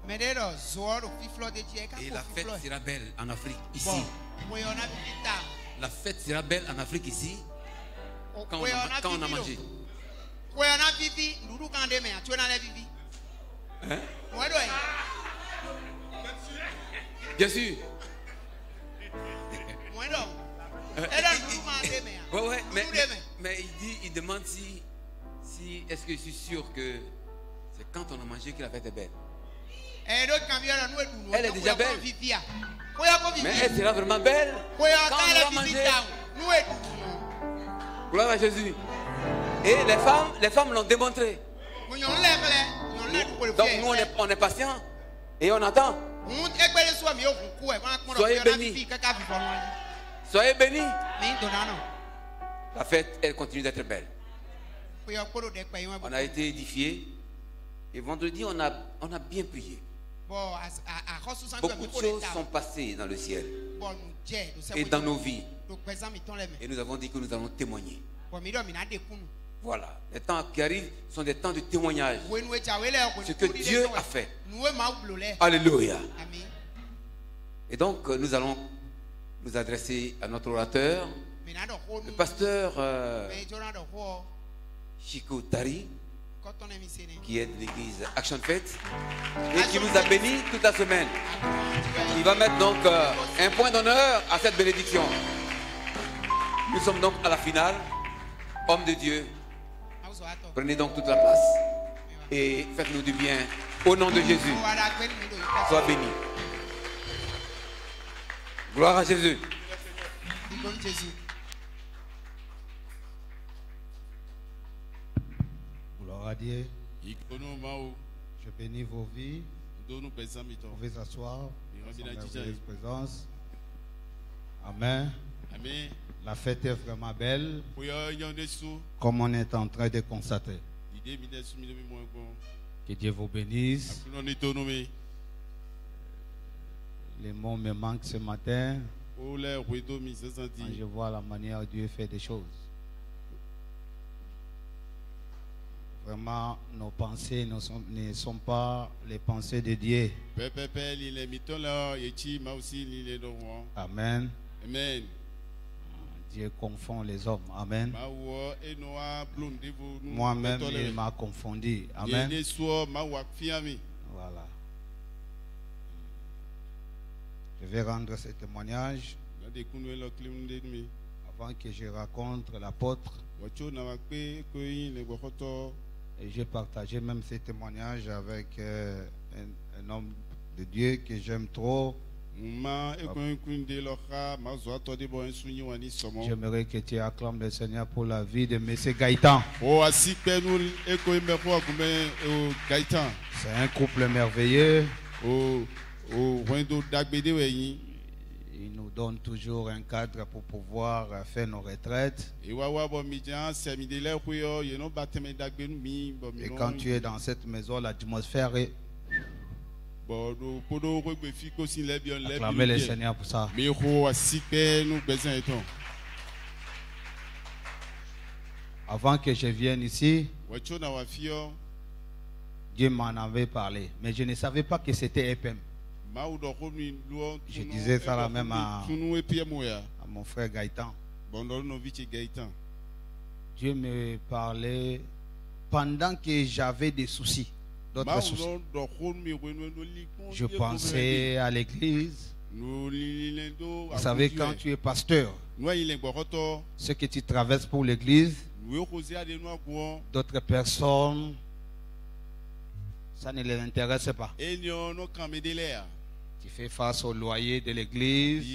Et la fête sera belle en Afrique, ici. La fête sera belle en Afrique, ici. Quand on a mangé. Hein? Bien sûr. Ouais, mais il demande si est-ce que je suis sûr que c'est quand on a mangé que la fête est belle. Elle est déjà belle. Mais elle sera vraiment belle quand on va manger. Gloire à Jésus. Et les femmes l'ont démontré. Donc nous on est patient et on attend. Soyez bénis. Soyez bénis. La fête, elle continue d'être belle. On a été édifiés. Et vendredi, on a bien prié. Beaucoup de choses sont passées dans le ciel et dans nos vies. Et nous avons dit que nous allons témoigner. Voilà, les temps qui arrivent sont des temps de témoignage. Ce que Dieu a fait. Alléluia. Et donc, nous allons nous adresser à notre orateur, le pasteur Chico Tari, qui est de l'église Action Faith et qui nous a bénis toute la semaine. Il va mettre donc un point d'honneur à cette bénédiction. Nous sommes donc à la finale. Homme de Dieu, prenez donc toute la place et faites-nous du bien au nom de Jésus. Sois béni. Gloire à Jésus. Gloire à Dieu. Je bénis vos vies. Vous pouvez s'asseoir dans sa merveilleuse présence. Amen. Amen. La fête est vraiment belle, comme on est en train de constater. Que Dieu vous bénisse. Les mots me manquent ce matin. Quand je vois la manière dont Dieu fait des choses. Vraiment, nos pensées ne sont pas les pensées de Dieu. Amen. Amen. Dieu confond les hommes. Amen. Moi-même, il m'a confondu. Amen. Voilà. Je vais rendre ce témoignage avant que je raconte l'apôtre. Et j'ai partagé même ce témoignage avec un homme de Dieu que j'aime trop. J'aimerais que tu acclames le Seigneur pour la vie de M. Gaëtan. C'est un couple merveilleux. Il nous donne toujours un cadre pour pouvoir faire nos retraites. Et quand tu es dans cette maison, l'atmosphère est... Acclamez le Seigneur pour ça. Avant que je vienne ici, Dieu m'en avait parlé. Mais je ne savais pas que c'était EPM. Je disais ça là même à mon frère Gaëtan. Dieu me parlait pendant que j'avais des soucis. D'autres soucis. Je pensais à l'église. Vous savez, quand tu es pasteur, ce que tu traverses pour l'église, d'autres personnes, ça ne les intéresse pas. Tu fais face au loyer de l'église.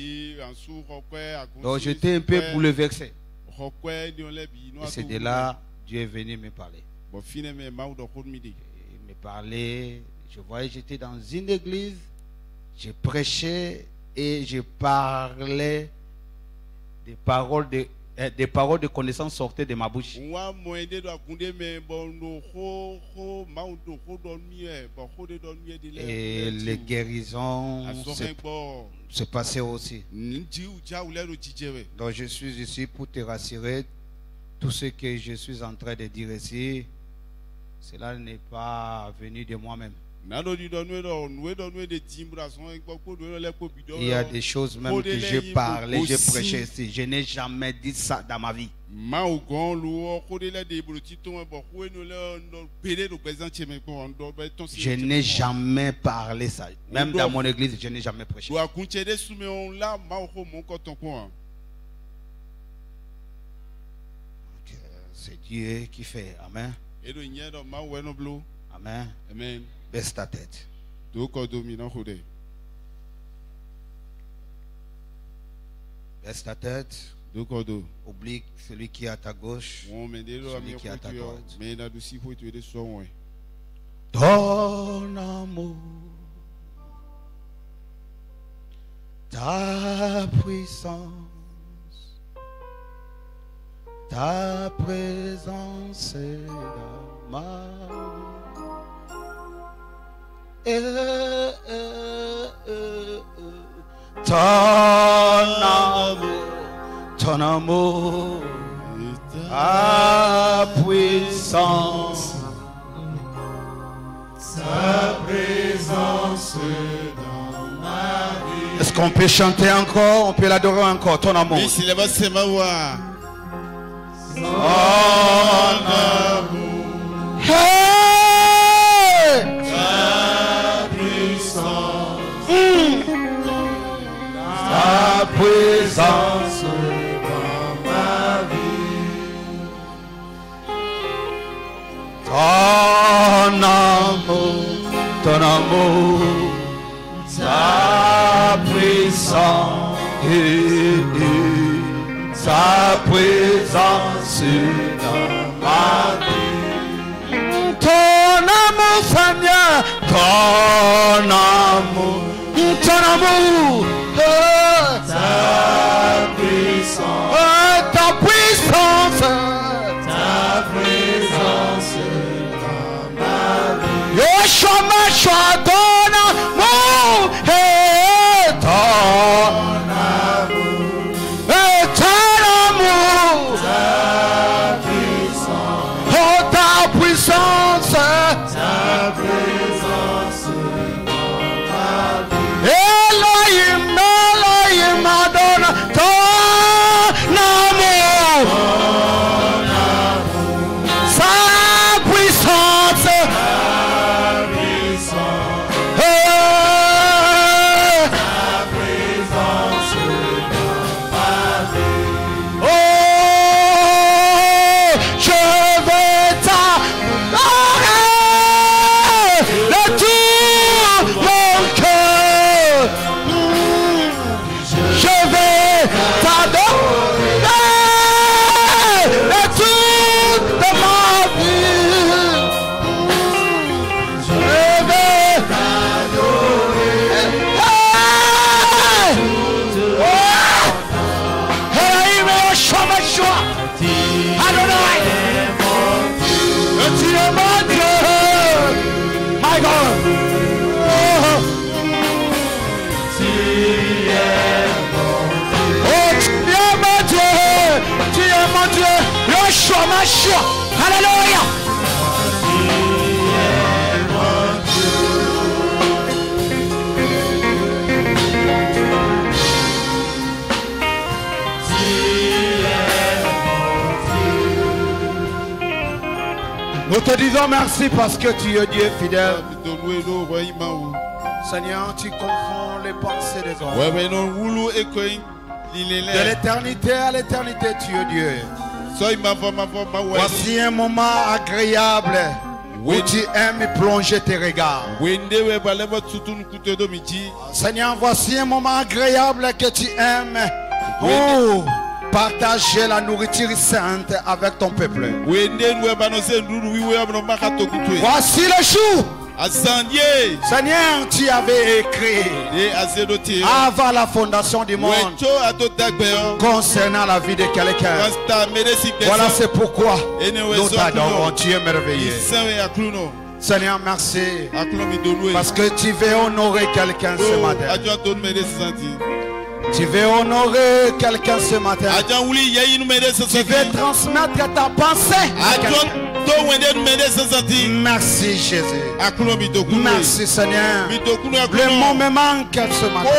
Donc j'étais un peu bouleversé. Et c'est de là Dieu est venu me parler. Il me parlait, je voyais, j'étais dans une église, je prêchais et je parlais des paroles de connaissance sortaient de ma bouche. Et les guérisons se passaient aussi. Donc je suis ici pour te rassurer. Tout ce que je suis en train de dire ici, cela n'est pas venu de moi-même. Il y a des choses même que j'ai parlé, j'ai prêché ici. Je n'ai jamais dit ça dans ma vie. Je n'ai jamais parlé ça. Même dans mon église, je n'ai jamais prêché. C'est Dieu qui fait. Amen. Amen. Amen. Baisse ta tête. Baisse ta tête. Oublie celui qui est à ta gauche, celui qui est à ta droite. Ton amour, ta puissance, ta présence est dans ma vie. Ton amour, ta puissance, ta présence dans ma vie. Est-ce qu'on peut chanter encore? On peut l'adorer encore, ton amour. Ton amour. Hey! Ta puissance, ta présence dans ma vie. Ton amour, ta puissance, ta présence dans ma vie. Ton amour, Seigneur, ton amour, ta puissance, ta présence dans ma vie. Yeshua, ton amour, ton amour, ta puissance, ta présence dans ma vie. Elohim, Adonai, ton amour, sa puissance, Alléluia. Nous te disons merci parce que tu es Dieu fidèle. Seigneur, tu confonds les pensées des hommes. De l'éternité à l'éternité, tu es Dieu. Voici un moment agréable où tu aimes plonger tes regards. Seigneur, voici un moment agréable que tu aimes partager la nourriture sainte avec ton peuple. Voici le jour. Seigneur, tu avais écrit avant la fondation du monde concernant la vie de quelqu'un. Voilà, c'est pourquoi nous t'adorons. Tu es merveilleux. Seigneur, merci parce que tu veux honorer quelqu'un ce matin. Tu veux honorer quelqu'un ce matin. Tu veux transmettre ta pensée à quelqu'un. Merci Jésus. Merci Seigneur. Le mot me manque ce matin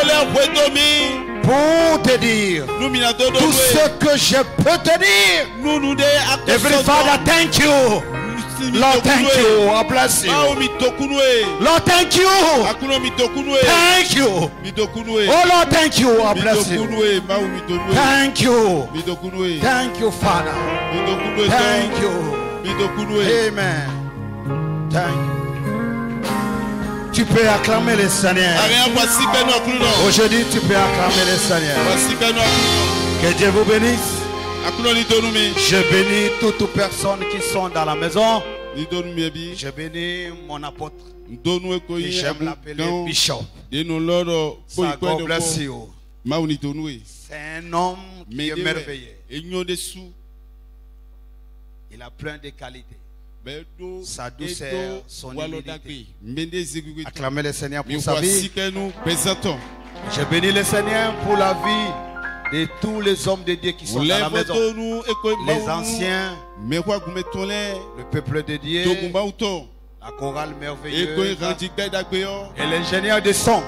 pour te dire tout ce que je peux te dire. Every Father, thank you. Lord, thank you. I bless you. Lord, thank you. Thank you. Oh Lord, thank you. I bless you. Thank you. Thank you, Father. Thank you. Amen. Thank you. Tu peux acclamer le Seigneur. Aujourd'hui, tu peux acclamer le Seigneur. Que Dieu vous bénisse. Je bénis toutes les personnes qui sont dans la maison. Je bénis mon apôtre. Et j'aime l'appeler Bishop. Ça, God bless you. C'est un homme qui est merveilleux. Il a plein de qualités. Sa douceur, son humilité. Acclamez le Seigneur pour sa vie. Je bénis le Seigneur pour la vie de tous les hommes de Dieu qui sont dans la maison, les anciens, le peuple de Dieu, la chorale merveilleuse et l'ingénieur de son.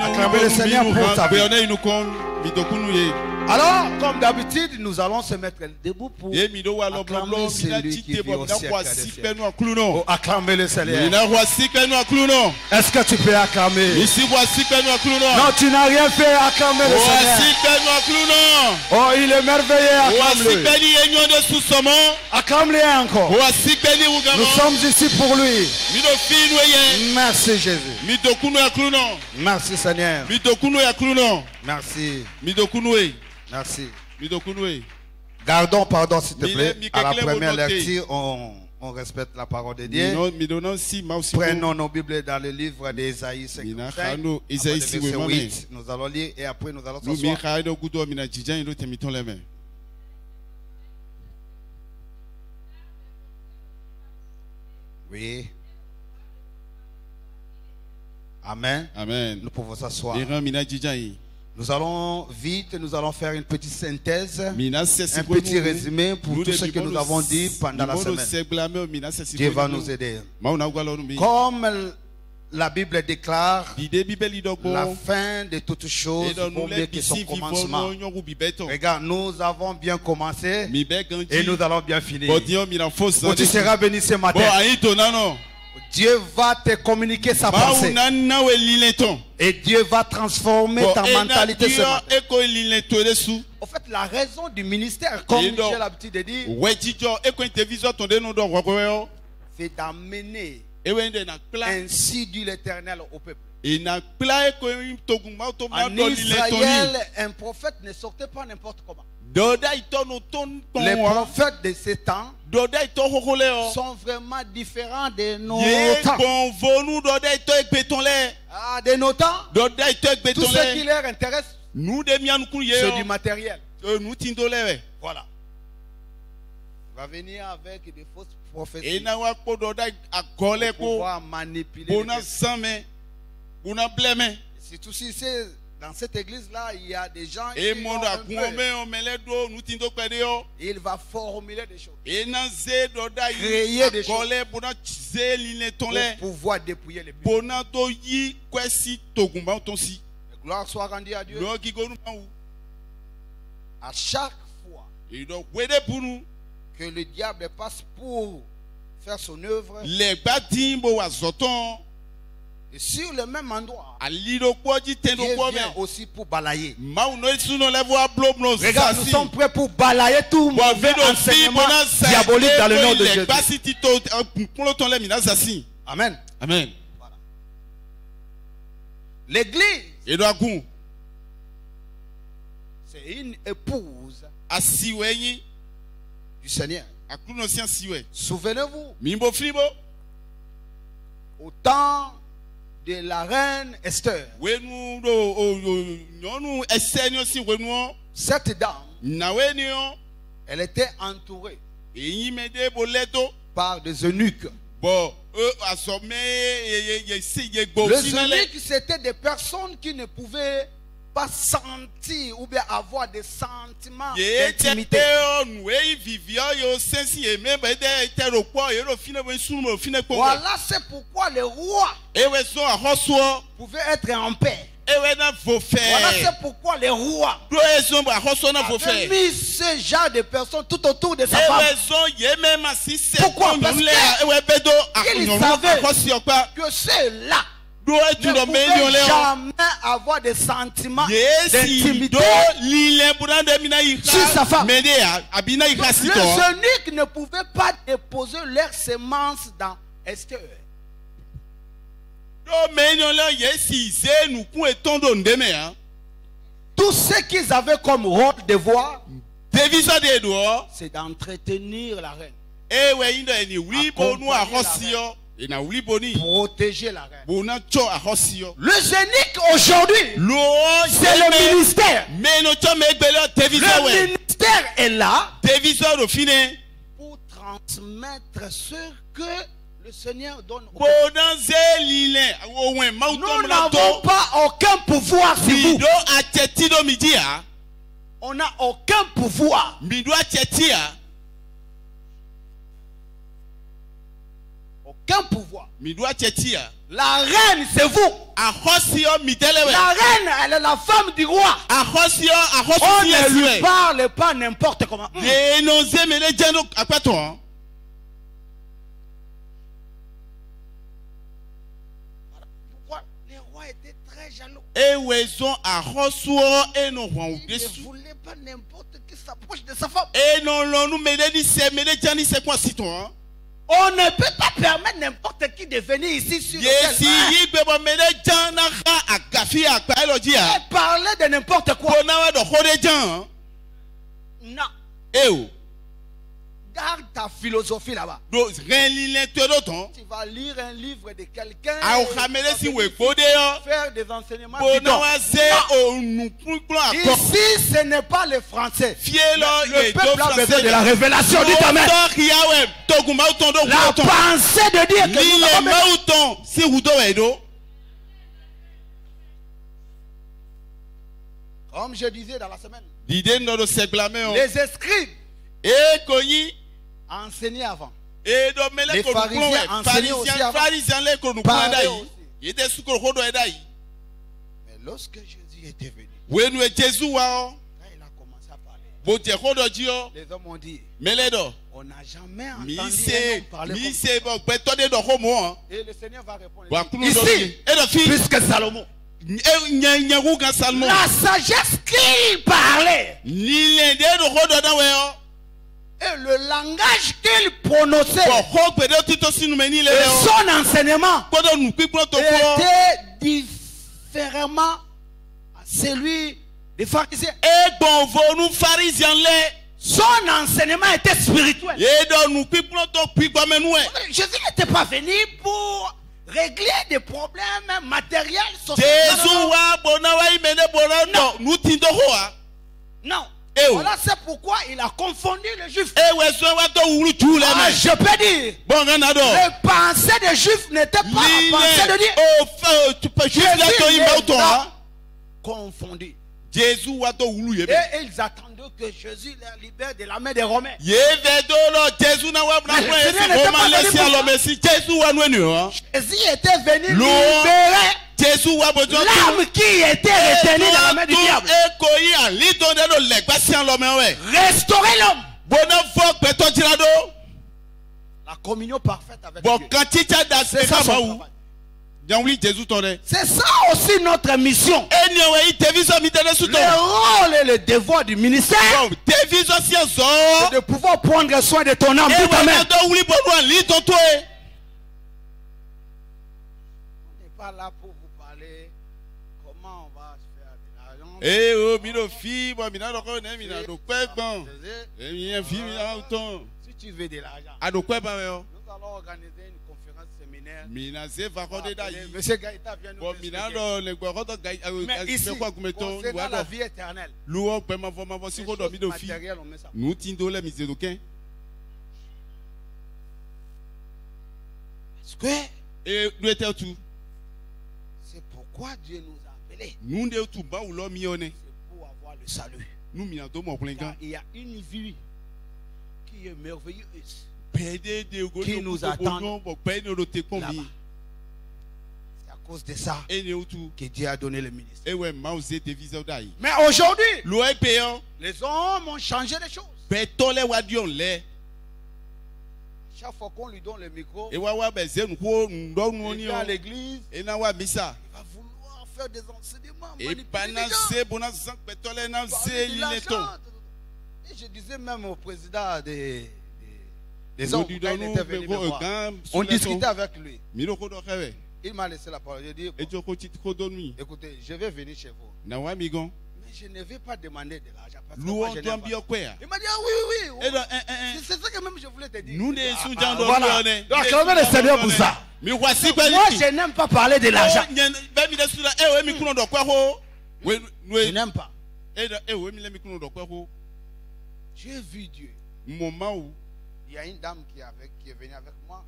Acclamez le Seigneur pour sa vie. Alors, comme d'habitude, nous allons se mettre debout pour acclamer celui qui vit au siècle des siècles. Oh, acclamer le Seigneur. Est-ce que tu peux acclamer? Non, tu n'as rien fait, acclamer le Seigneur. Oh, il est merveilleux, acclame-le. Acclame-le encore. Nous sommes ici pour lui. Merci Jésus. Merci Seigneur. Merci. Merci. Gardons pardon s'il te plaît. À la première lecture, on respecte la parole de Dieu. Prenons nos Bibles dans le livre d'Ésaïe 55. Verset 8. Nous allons lire et après nous allons s'asseoir. Oui. Amen. Amen. Nous pouvons s'asseoir. Nous allons vite, nous allons faire une petite synthèse, un petit résumé pour tout ce que nous avons dit pendant la semaine. Dieu va nous aider. Comme la Bible déclare, la fin de toutes choses vaut mieux que son commencement. Regarde, nous avons bien commencé et nous allons bien finir. Oh, tu seras béni ce matin. Dieu va te communiquer sa pensée. Et Dieu va transformer ta mentalité ce matin. En fait, la raison du ministère, comme j'ai l'habitude de dire, c'est d'amener ainsi dit l'Éternel au peuple. En Israël, un prophète ne sortait pas n'importe comment. Les prophètes de ces temps sont vraiment différents de nos temps. De nos temps, tout ce qui leur intéresse, c'est du matériel. Voilà. Il va venir avec des fausses prophéties pour pouvoir manipuler. Surtout si c'est dans cette église-là, il y a des gens qui il va formuler des choses, créer des choses pour pouvoir dépouiller les buts. Gloire soit rendue à Dieu. À chaque fois que le diable passe pour faire son œuvre, et sur le même endroit, Dieu vient aussi pour balayer. Regarde, nous sommes prêts pour balayer tout mauvais enseignement diabolique dans le nom de Jésus. Amen. Amen. Voilà. L'église, c'est une épouse du Seigneur. Souvenez-vous, au temps de la reine Esther, cette dame, elle était entourée par des eunuques. Les eunuques, c'était des personnes qui ne pouvaient pas sentir ou bien avoir des sentiments d'intimité. Voilà, c'est pourquoi les rois pouvaient être en paix. Voilà, c'est pourquoi les rois avaient mis ce genre de personnes tout autour de sa femme. Pourquoi? Parce qu'ils savaient que ceux-là ne pouvaient jamais avoir des sentiments d'intimité sur sa femme. Les eunuques ne pouvaient pas déposer leurs semences dans Esther. Tout ce qu'ils avaient comme rôle de devoir, c'est d'entretenir la reine, protéger la reine. Le zénith aujourd'hui, c'est le ministère. Le ministère est là pour transmettre ce que le Seigneur donne. Nous n'avons pas aucun pouvoir sur vous. On n'a aucun pouvoir. Aucun pouvoir. La reine, c'est vous. La reine, elle est la femme du roi. On ne lui parle pas n'importe comment. Les rois étaient très jaloux. Ils ne voulaient pas n'importe qui s'approche de sa femme. On ne peut pas permettre n'importe qui de venir ici sur le et parler de n'importe quoi. Non. Garde ta philosophie là-bas. Tu vas lire un livre de quelqu'un, faire des enseignements. Ici, ce n'est pas le français. Le peuple a besoin de la révélation. Dites amen. La pensée de dire que nous comme je disais dans la semaine, les scribes enseignaient avant. Les pharisiens enseignaient aussi avant. Parlaient aussi. Mais lorsque Jésus était venu, quand il a commencé à parler, les hommes ont dit, on n'a jamais entendu un homme parler comme ça. Et le Seigneur va répondre ici, puisque Salomon, la sagesse qu'il parlait et le langage qu'il prononçait et son enseignement était différemment à celui des pharisiens. Son enseignement était spirituel. Jésus n'était pas venu pour régler des problèmes matériels, sociaux. Non. Voilà, c'est pourquoi il a confondu les juifs. Je peux dire, les pensées des juifs n'étaient pas la pensée de Dieu. Jésus les a confondus. Et ils attendaient que Jésus les libère de la main des Romains. Jésus était venu libérer l'âme qui était retenue dans la main du diable. Restaurer l'homme. La communion parfaite avec Dieu. C'est ça son travail. C'est ça aussi notre mission. Le rôle et le devoir du ministère, c'est de pouvoir prendre soin de ton âme. On n'est pas là pour vous parler comment on va se faire de l'argent. Si tu veux de l'argent, nous allons organiser une conférence séminaire. Monsieur Gaïta vient nous expliquer. Mais ici, concernant la vie éternelle, matériel, on met ça. Parce que c'est pourquoi Dieu nous a appelés. C'est pour avoir le salut. Car il y a une vie qui est merveilleuse, qui nous attend là-bas. C'est à cause de ça que Dieu a donné le ministère. Mais aujourd'hui, les hommes ont changé les choses. Chaque fois qu'on lui donne le micro, il vient à l'église, il va vouloir faire des enseignements, manipuler les gens. Et je disais même au président des hommes, quand il était venu me voir, on discutait avec lui. Il m'a laissé la parole. J'ai dit, écoutez, je vais venir chez vous. Mais je ne vais pas demander de l'argent. Il m'a dit, ah oui. C'est ça que même je voulais te dire. Voilà. Donc, acclamez le Seigneur pour ça. Moi, je n'aime pas parler de l'argent. Je n'aime pas. J'ai vu Dieu. Il y a une dame qui est venue avec moi.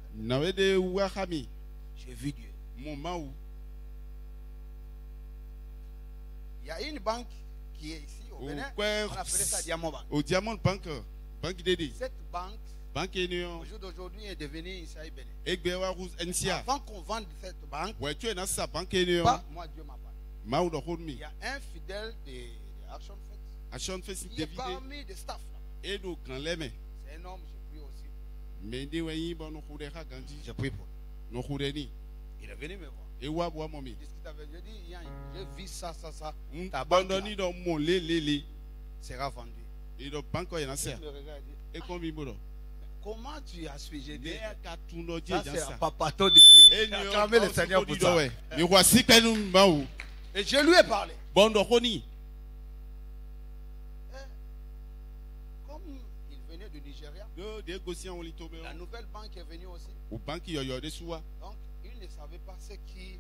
J'ai vu Dieu. Il y a une banque qui est ici au Bénin. On appelait ça Diamond Bank. Au Diamond Bank. Cette banque, au jour d'aujourd'hui, est devenue ici à Bénin. Avant qu'on vende cette banque, moi, Dieu m'a parlé. Il y a un fidèle de Action Faith qui est parmi des staffs là. C'est un homme, je prie aussi. Je prie pour lui. Il est venu me voir. Il discute avec lui. J'ai vu ça. Ta banque là sera vendue. Il me regarde et dit, comment tu as su? J'ai dit, ça c'est un papato de Dieu. Acclamez le Seigneur pour ça. Et je lui ai parlé. Comme il venait du Nigeria, la nouvelle banque est venue aussi. Donc, il ne savait pas ce qui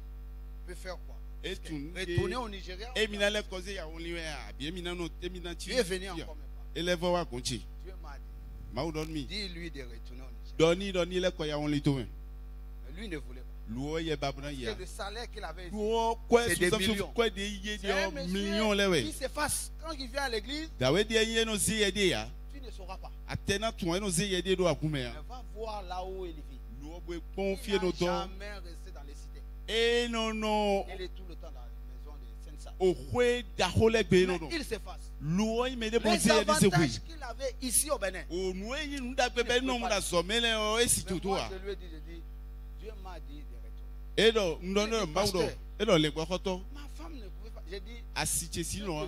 peut faire quoi. Retourner au Nigeria. Il est venu encore même pas. Dieu m'a dit, dis-lui de retourner au Nigeria. Mais lui ne voulait pas. C'est le salaire qu'il avait ici. C'est des millions. Qui s'efface. Quand il vient à l'église, tu ne sauras pas. Mais va voir là où il vit. Il n'a jamais resté dans les cités. Il est tout le temps dans la maison de Saint-Saëns. Mais il s'efface. Les avantages qu'il avait ici au Bénin. Mais moi, je lui ai dit, Dieu m'a dit de retourner. Pasteur, ma femme ne pouvait pas. J'ai dit,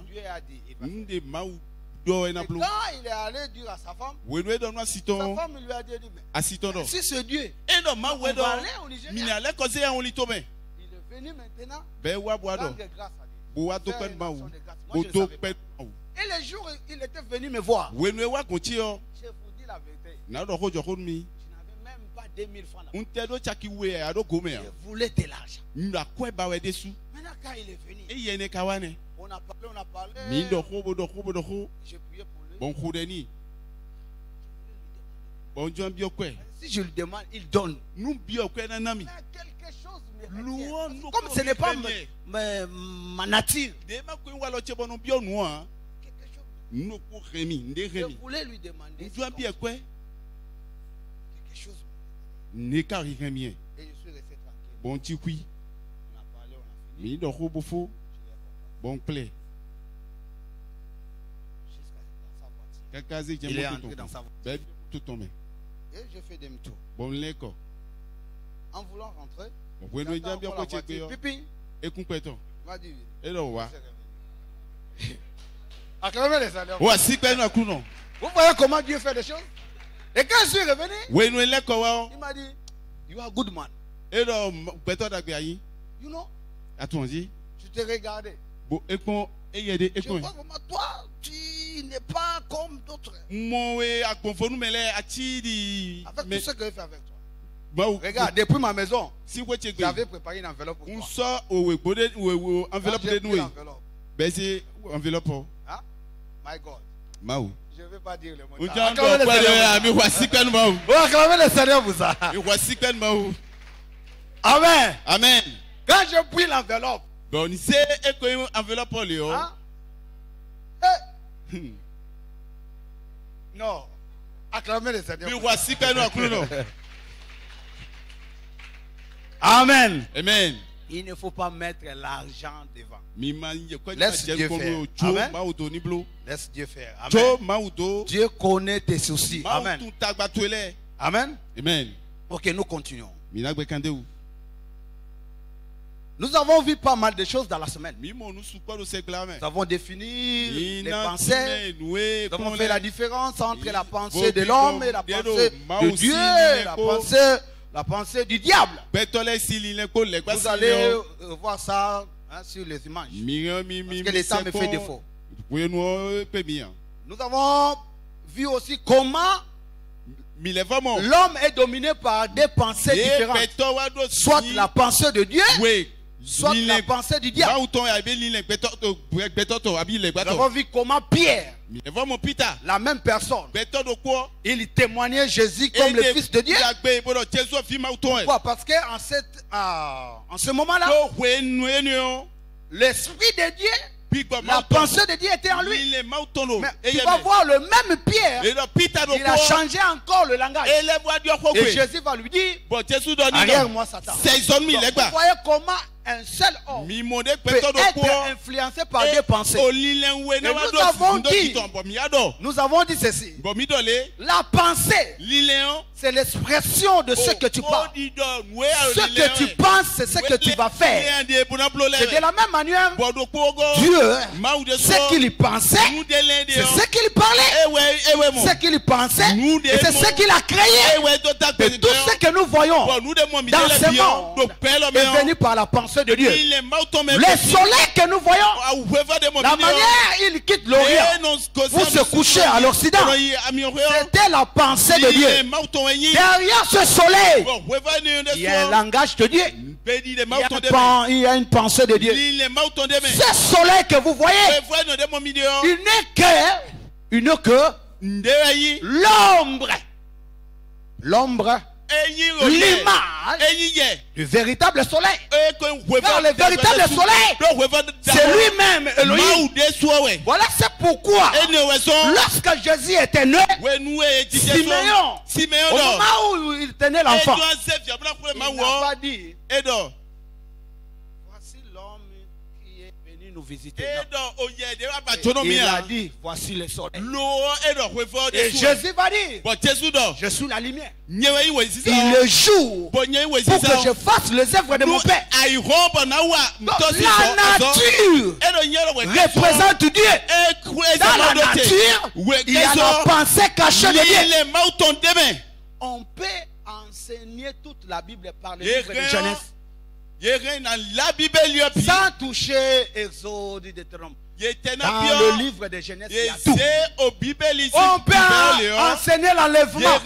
Dieu a dit. Et quand il est allé dire à sa femme, sa femme lui a dit, mais si ce Dieu, on va aller au Nigeria. Il est venu maintenant, rendre grâce à Dieu. Moi, je ne savais pas. Et les jours où il était venu me voir, je vous dis la vérité, je n'avais même pas 2000 francs là. Je voulais de l'argent. Maintenant quand il est venu, on a parlé. J'ai prié pour lui. Si je lui demande, il donne. Mais quelque chose me retient. Comme ce n'est pas ma nature. Je voulais lui demander quelque chose. Et je suis resté tranquille. On a parlé, on a fini. Bon plaît. Il est entré dans sa voiture. Et j'ai fait demi-tour. En voulant rentrer, Pipi m'a dit, acclamez les Seigneurs. Vous voyez comment Dieu fait des choses? Et quand je suis revenu, il m'a dit, you are a good man. You know, je t'ai regardé. Je vois vraiment, toi, tu n'es pas comme d'autres. Avec tout ce que j'ai fait avec toi. Regarde, depuis ma maison, j'avais préparé une enveloppe pour toi. Enveloppe. Hein? My God. Maou. Je ne vais pas dire le mot. Acclamez le Seigneur pour ça. Amen. Amen. Quand je pris l'enveloppe, Bon, ni c'est écoute enveloppe Léo. Non. Acclamez le Seigneur. Puis voici que nous acclamons. Amen. Amen. Il ne faut pas mettre l'argent devant. Laisse Dieu faire. Amen. Laisse Dieu faire. Amen. Dieu connaît tes soucis. Amen. Amen. Amen. Ok, nous continuons. Nous avons vu pas mal de choses dans la semaine. Nous avons défini les pensées. Nous avons fait la différence entre la pensée de l'homme et la pensée de Dieu, la pensée du diable. Vous allez voir ça sur les images. Parce que le temps me fait défaut. Nous avons vu aussi comment l'homme est dominé par des pensées différentes. Soit la pensée de Dieu, soit la pensée du diable. Nous avons vu comment Pierre, la même personne, il témoignait Jésus comme le Fils de Dieu. Pourquoi? Parce qu'en ce moment-là, l'Esprit de Dieu, la pensée de Dieu était en lui. Mais tu vas voir le même Pierre, il a changé encore le langage. Et Jésus va lui dire, arrière-moi Satan. Donc, vous voyez comment un seul homme peut être influencé par des pensées. Et nous avons dit ceci. La pensée, c'est l'expression de ce que tu penses. Ce que tu penses, c'est ce que tu vas faire. Et de la même manière, Dieu, ce qu'il pensait, c'est ce qu'il parlait. Ce qu'il pensait, et c'est ce qu'il a créé. Et tout ce que nous voyons dans ce monde est venu par la pensée de Dieu. Le soleil que nous voyons, la manière il quitte l'Orient pour se coucher à l'Occident, c'était la pensée de Dieu. Derrière ce soleil, il y a un langage de Dieu. Il y a une pensée de Dieu. Ce soleil que vous voyez, il n'est que l'ombre. L'ombre, l'image du véritable soleil. Car le véritable soleil, c'est lui-même Elohim. Voilà, c'est pourquoi lorsque Jésus était né, Siméon, au moment où il tenait l'enfant, il n'a pas dit voici l'homme qui est venu nous visiter. Il a dit voici le soleil. Et Jésus va dire je suis la lumière. Il est le jour pour que je fasse les œuvres de mon Père. Donc, la nature représente Dieu. Dans la nature, il y a la pensée cachée de Dieu. On peut enseigner toute la Bible par le livre de Genèse sans toucher Exode et Deutéronome. Dans le livre de Genèse, il y a tout. On peut enseigner l'enlèvement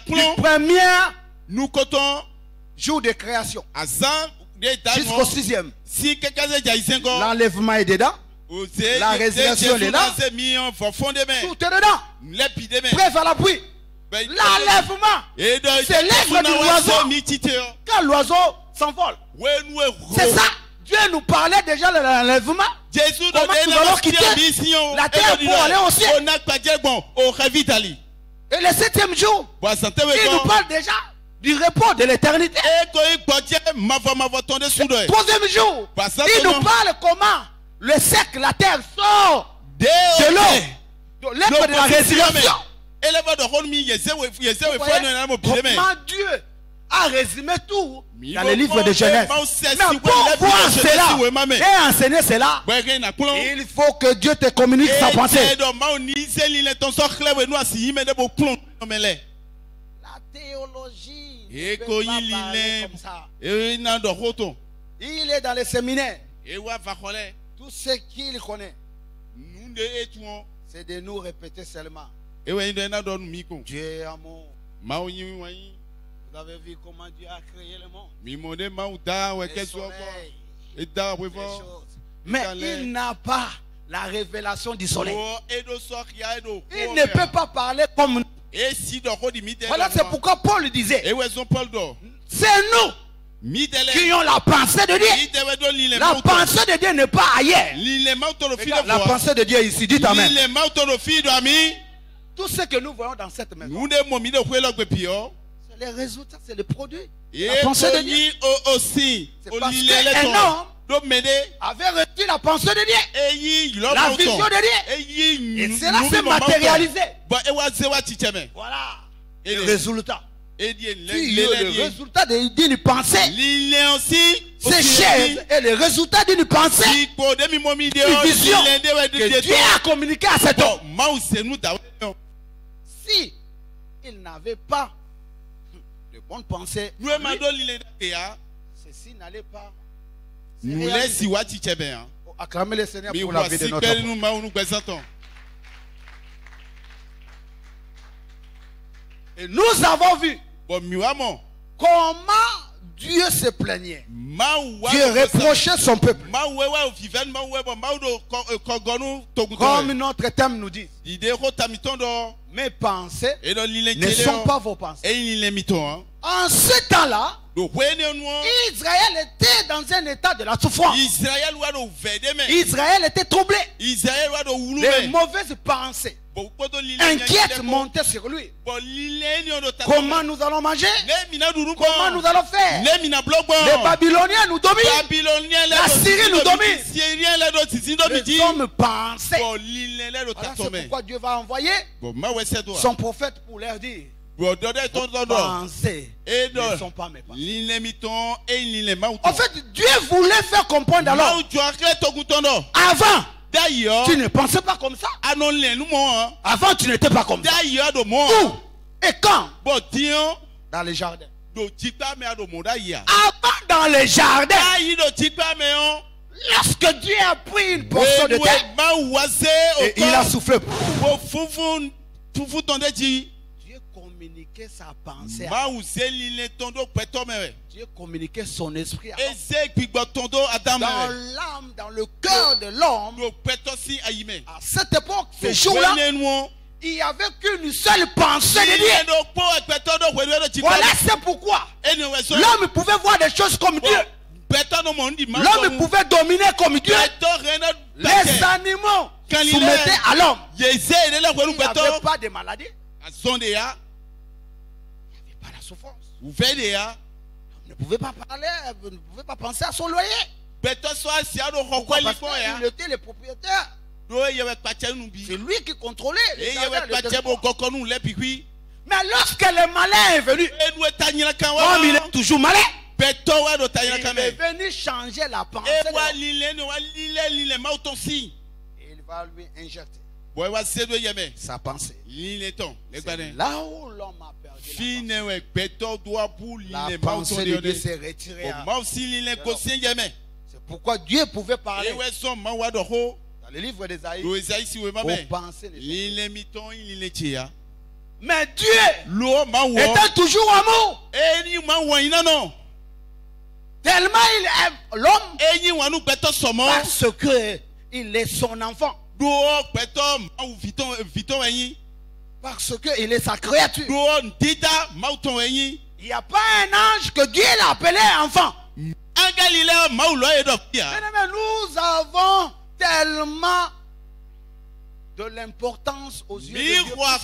du premier jour de création jusqu'au 6e. L'enlèvement est dedans. La résurrection est là. Tout est dedans. Bref à la pluie. L'enlèvement, c'est l'œuvre de l'oiseau. Quand l'oiseau s'envole, c'est ça. Dieu nous parlait déjà de l'enlèvement. Comment nous allons quitter la terre pour aller au ciel. Et le 7e jour, il nous parle déjà du repos de l'éternité. Le 3e jour, il nous parle comment le sec, la terre sort de l'eau. L'œuvre de la résurrection. Comment Dieu a résumé tout dans le livre de Genèse. Mais pour voir cela et enseigner cela, il faut que Dieu te communique sa pensée. La théologie ne peut pas parler comme ça. Il est dans les séminaires. Tout ce qu'il connaît, c'est de nous répéter seulement. Dieu est amour. Vous avez vu comment Dieu a créé le monde. Le soleil, les choses. Mais il n'a pas la révélation du soleil. Il ne peut pas parler comme nous. Voilà, c'est pourquoi Paul disait, c'est nous qui ont la pensée de Dieu. La pensée de Dieu n'est pas ailleurs. Regarde, la pensée de Dieu est ici. Dites amen. Tout ce que nous voyons dans cette maison, c'est les résultats, c'est le produit. La pensée de Dieu. C'est parce qu'un homme avait reçu la pensée de Dieu, la vision de Dieu, et cela s'est matérialisé. Voilà le résultat. Le résultat d'une pensée, c'est chaise, et le résultat d'une pensée, une vision que Dieu a communiqué à cet homme. Si il n'avait pas de bonnes pensées, ceci n'allait pas. Acclamez le Seigneur pour la vie de notre homme. Et nous avons vu comment Dieu se plaignait. Dieu reprochait son peuple. Comme notre thème nous dit, mes pensées ne sont pas vos pensées. En ce temps-là, Israël était dans un état de la souffrance. Israël était troublé. Les mauvaises pensées inquiète monter sur lui. Comment nous allons manger? Comment nous allons faire? Les Babyloniens nous dominent. La Syrie nous domine. Les hommes pensaient. Voilà, c'est pourquoi Dieu va envoyer son prophète pour leur dire: vos pensées ne sont pas mes pensées. En fait, Dieu voulait faire comprendre alors. Avant, tu ne pensais pas comme ça. Avant, tu n'étais pas comme ça. Où et quand? Dans les jardins. Avant, dans les jardins. Lorsque Dieu a pris une portion de terre et il a soufflé. Dieu communiquait sa pensée. Dieu communiquait son esprit dans l'âme, dans le cœur de l'homme. À cette époque, ce jour-là, il n'y avait qu'une seule pensée de Dieu. Voilà, c'est pourquoi l'homme pouvait voir des choses comme Dieu. L'homme pouvait dominer comme Dieu. Les animaux soumettaient à l'homme. Il n'y avait pas de maladie. Il n'y avait pas la souffrance. Vous ne pouvez pas parler, vous ne pouvez pas penser à son loyer. Pourquoi? Parce qu'il était le propriétaire. C'est lui qui contrôlait les mais lorsque le malin est venu, comme il est toujours malin, il est venu changer la pensée. Et il va lui injecter sa pensée. C'est là où l'homme a perdu la pensée de Dieu s'est retirée. C'est pourquoi Dieu pouvait parler dans le livre d'Ésaïe aux pensées de Dieu. Mais Dieu était toujours amour. Tellement il aime l'homme parce qu'il est son enfant. Parce qu'il est sa créature. Il n'y a pas un ange que Dieu l'a appelé enfant. Mais nous avons tellement de l'importance aux yeux de Dieu. Voilà,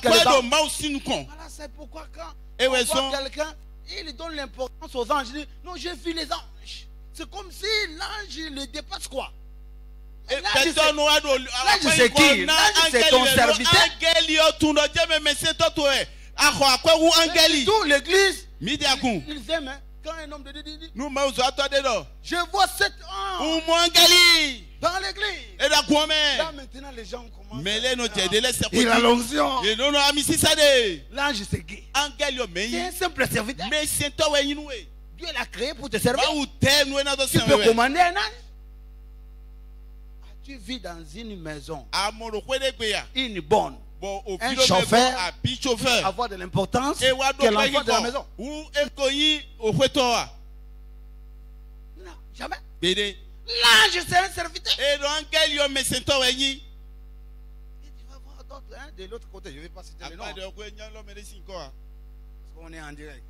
c'est pourquoi quand on voit quelqu'un, il donne l'importance aux anges. Il dit, non, j'ai vu les anges. C'est comme si l'ange, il le dépasse quoi? L'ange, c'est qui? L'ange, c'est ton serviteur. Tout l'église, ils aiment. Quand un homme de Dieu dit, je vois cet ange dans l'église. Là maintenant les gens commencent. Il a l'onction. L'ange c'est gay. C'est un simple serviteur. Dieu l'a créé pour te servir. Tu peux commander un ange. Tu vis dans une maison, une bonne, un chauffeur, avoir de l'importance que l'enfant de la maison. Non, jamais. L'ange c'est un serviteur. Et tu vas voir d'autres de l'autre côté. Je ne vais pas citer le nom. Parce qu'on est en direct.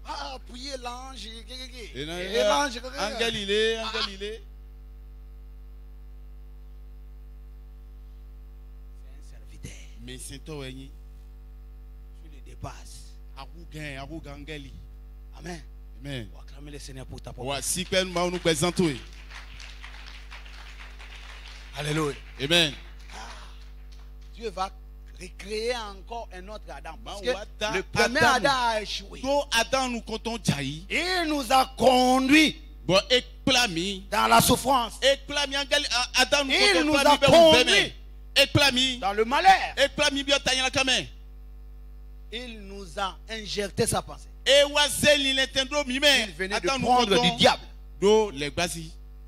Ah, priez l'ange. Angel il est. C'est un serviteur. Mais c'est toi, tu le dépasses. Amen. Amen. On va acclamer le Seigneur pour ta parole. Alléluia. Amen. Dieu va recréer encore un autre Adam. Parce que le premier Adam a échoué. Il nous a conduits dans la souffrance. Il nous a conduits dans le malheur. Il nous a injecté sa pensée. Il venait de prendre du diable.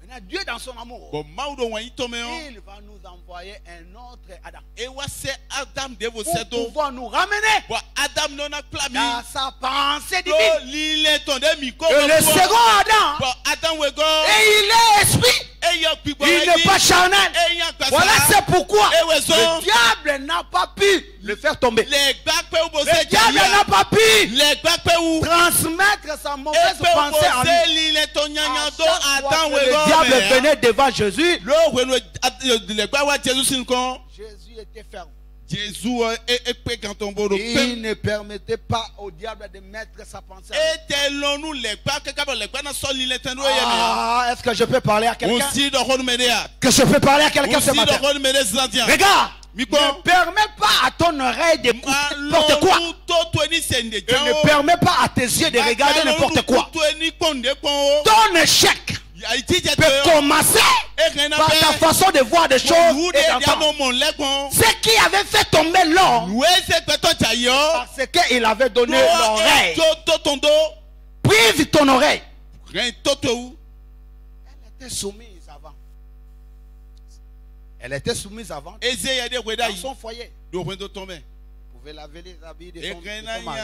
Maintenant, Dieu dans son amour, il va nous envoyer un autre Adam pour pouvoir nous ramener dans sa pensée divine. Et le second Adam, et il est esprit, il n'est pas charnel. Voilà c'est pourquoi le diable n'a pas pu le faire tomber. Le diable n'a pas pu transmettre sa mauvaise pensée en lui. Le diable venait devant Jésus. Jésus était ferme. Il ne permettait pas au diable de mettre sa pensée. Est-ce que je peux parler à quelqu'un? Que je peux parler à quelqu'un ce matin? Regarde, ne permets pas à ton oreille d'écouter n'importe quoi. Ne permets pas à tes yeux de regarder n'importe quoi. Ton échec peut commencer par ta façon de voir des choses et d'entendre. Ce qui avait fait tomber l'homme, parce qu'il avait donné l'oreille. Prive ton oreille. Elle était soumise avant. Elle était soumise avant dans son foyer. Vous pouvez laver les habits de son mari,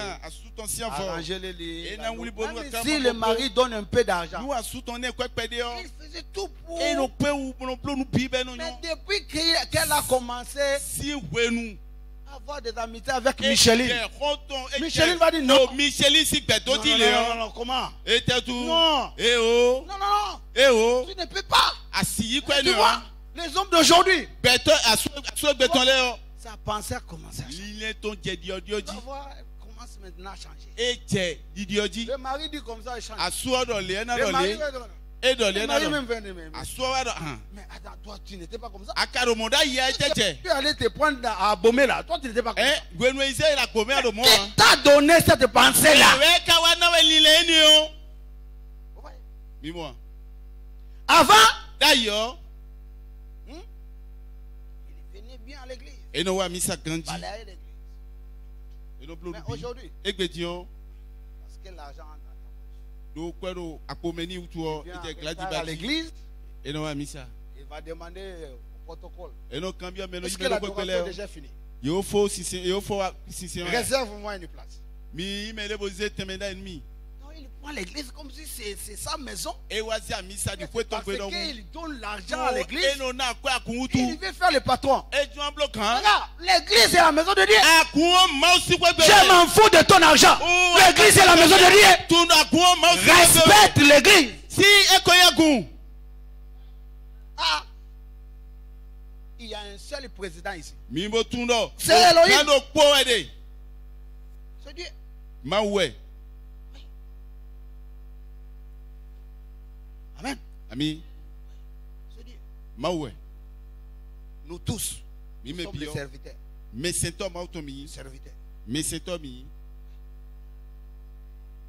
arranger les lits. Même si le mari donne un peu d'argent, il faisait tout pour. Mais depuis qu'elle a commencé à avoir des amitiés avec Micheline, Micheline va dire non. Non, comment? Non, tu ne peux pas. Tu vois, les hommes d'aujourd'hui, sa pensée a commencé à changer. On va voir, elle commence maintenant à changer. Le mari dit comme ça, il change. Le mari même venait même. Mais attends, toi tu n'étais pas comme ça. Tu allais te prendre à Bomé là. Toi tu n'étais pas comme ça. Qui t'a donné cette pensée là? Avant, d'ailleurs, il venait bien à l'église. Mais aujourd'hui, parce que l'argent à l'église, il va demander au protocole. Est-ce que l'adoration est déjà finie? Réserve-moi une place. Il prend l'église comme si c'est sa maison. Parce qu'il donne l'argent à l'église. Il veut faire le patron. Regarde, l'église est la maison de Dieu. Je m'en fous de ton argent. L'église est la maison de Dieu. Respecte l'église. Il y a un seul président ici. C'est Elohim. C'est Dieu. Amen. C'est Dieu. Nous tous, nous sommes des serviteurs. Serviteurs.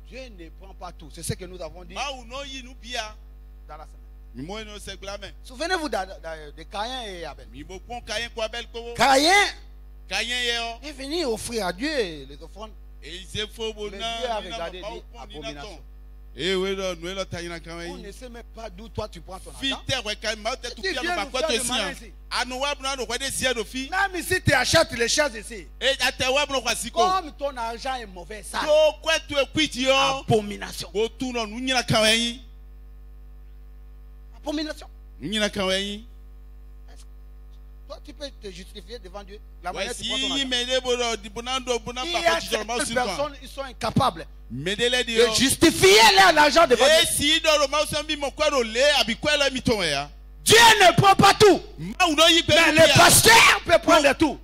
Dieu ne prend pas tout. C'est ce que nous avons dit dans la semaine. Souvenez-vous de Caïn et Abel. Caïn est venu offrir à Dieu les offrandes. Mais Dieu a regardé et dit abomination. On ne sait même pas d'où toi tu prends ton argent. Même si tu achètes les choses ici, comme ton argent est mauvais, ça abomination. Abomination. Toi tu peux te justifier devant Dieu. La manière il y a certaines personnes, ils sont incapables de justifier l'argent devant Dieu. Dieu ne prend pas tout. Mais le pasteur peut prendre tout.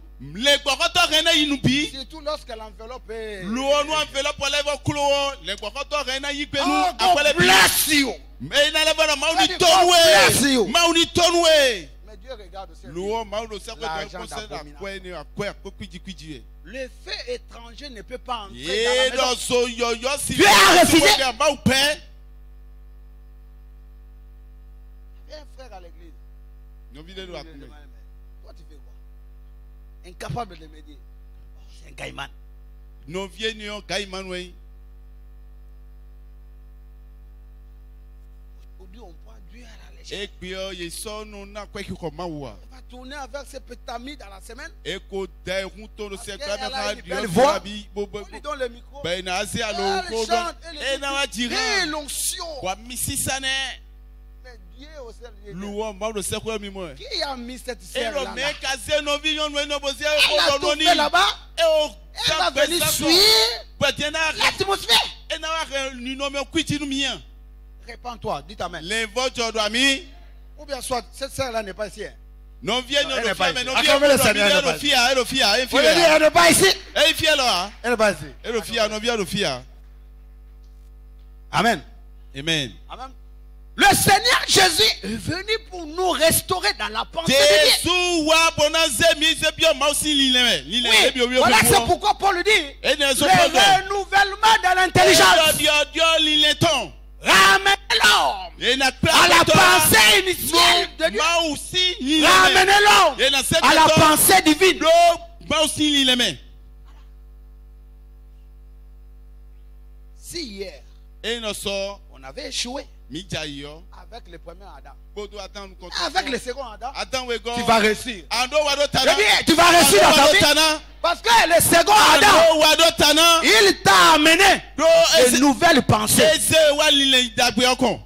Surtout lorsque l'enveloppe est... Oh, God bless you. Mais Dieu regarde aussi l'argent. Le fait étranger ne peut pas entrer dans la maison. Dieu a refusé. Viens frère à l'église. Toi tu fais quoi? Incapable de me dire. C'est un caïman. Aujourd'hui on prend Dieu à la légère. On va tourner avec ses pétamis dans la semaine. Parce qu'elle a une belle voix. On lui donne le micro. Elle chante. Et l'onction. Mais Dieu au ciel. Qui a mis cette sœur-là? Elle a tout fait là-bas. Elle va venir suivre l'atmosphère. Répands-toi, dis ta main. Ou bien soit, cette sœur-là n'est pas ici. Non, viens, non, elle n'est pas ici. Elle n'est pas ici. Elle n'est pas ici. Amen. Amen. Amen. Le Seigneur Jésus est venu pour nous restaurer dans la pensée de Dieu. Oui, voilà c'est pourquoi Paul dit le renouvellement de l'intelligence. Ramenez l'homme à la pensée initiale de Dieu. Ramenez l'homme à la pensée divine. Si hier on avait échoué avec le premier Adam, avec le second Adam, tu vas réussir. Tu vas réussir dans ta vie. Parce que le second Adam, il t'a amené une nouvelle pensée,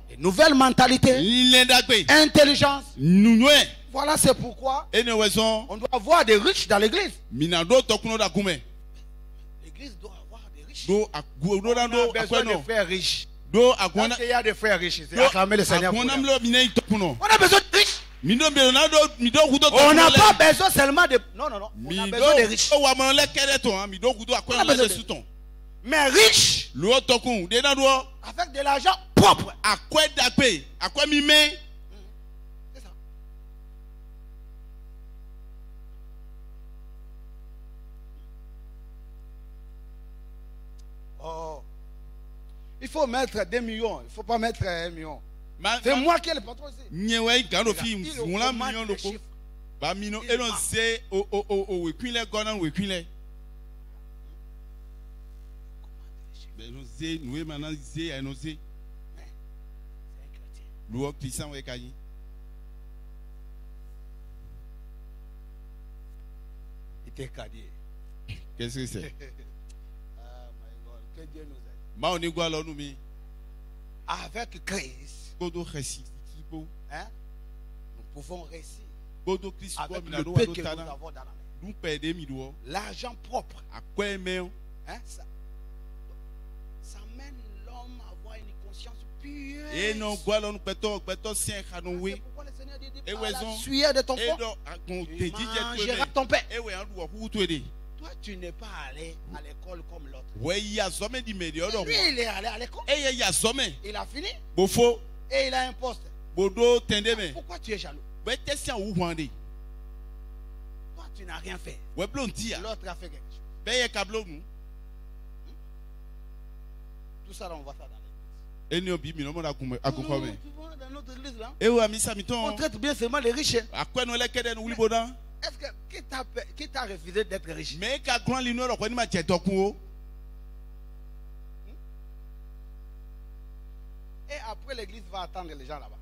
une nouvelle mentalité, intelligence. Voilà c'est pourquoi on doit avoir des riches dans l'église. L'église doit avoir des riches. On a besoin de frères riches. Parce qu'il y a des frères riches ici. Acclamez le Seigneur. On a besoin de riches. On n'a pas besoin seulement de... Non. On a besoin de riches. Mais riches. Avec de l'argent propre. C'est ça. Oh. Il faut mettre 2 millions. Il ne faut pas mettre 1 million. C'est moi qui ai le patron ici. Il augmente les chiffres. Qu'est-ce que c'est? Que Dieu nous aide. Avec Christ, nous pouvons réussir avec le peu que nous avons dans la main. L'argent propre, ça mène l'homme à avoir une conscience pure. C'est pourquoi le Seigneur dit par la sueur de ton corps, tu mangeras ton pain. Toi, tu n'es pas allé à l'école comme l'autre. Lui, il est allé à l'école. Il a fini. Et il a un poste. Pourquoi tu es jaloux? Toi, tu n'as rien fait. L'autre a fait quelque chose. Tout ça, là, on va faire dans l'église. Dans notre église, là, on traite bien seulement les riches. Est-ce que qui t'a refusé d'être riche? Et après l'église va attendre les gens là-bas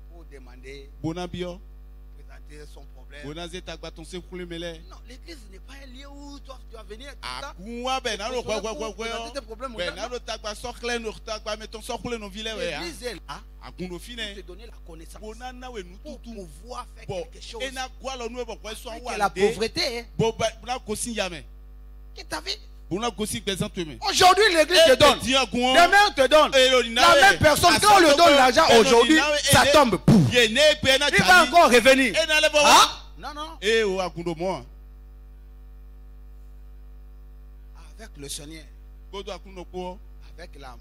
pour demander présenter régler son problème. Non, l'église n'est pas un lieu où tu vas venir et tout ça. L'église est là pour te donner la connaissance, pour pouvoir faire quelque chose avec la pauvreté. Qui t'a vu? Aujourd'hui, l'église te donne. Demain, on te donne. La même personne, quand on lui donne l'argent aujourd'hui, ça tombe. Il va encore revenir. Ah? Non, non. Avec le Seigneur. Avec la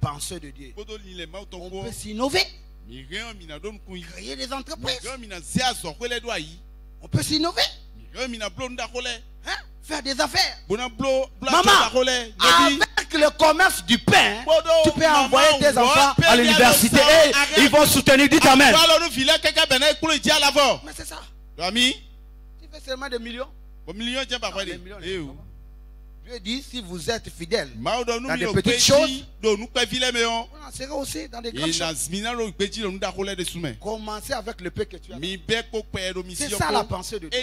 pensée de Dieu. On peut s'innover. Créer des entreprises. On peut s'innover. Hein? Faire des affaires. Maman, avec le commerce du pain, tu peux envoyer tes enfants à l'université et ils vont soutenir. Dites amen. Mais c'est ça. Tu fais seulement des millions. Dieu dit, si vous êtes fidèles dans des petites choses, vous en serez aussi dans des grandes choses. Commencez avec le peu que tu as. C'est ça la pensée de Dieu.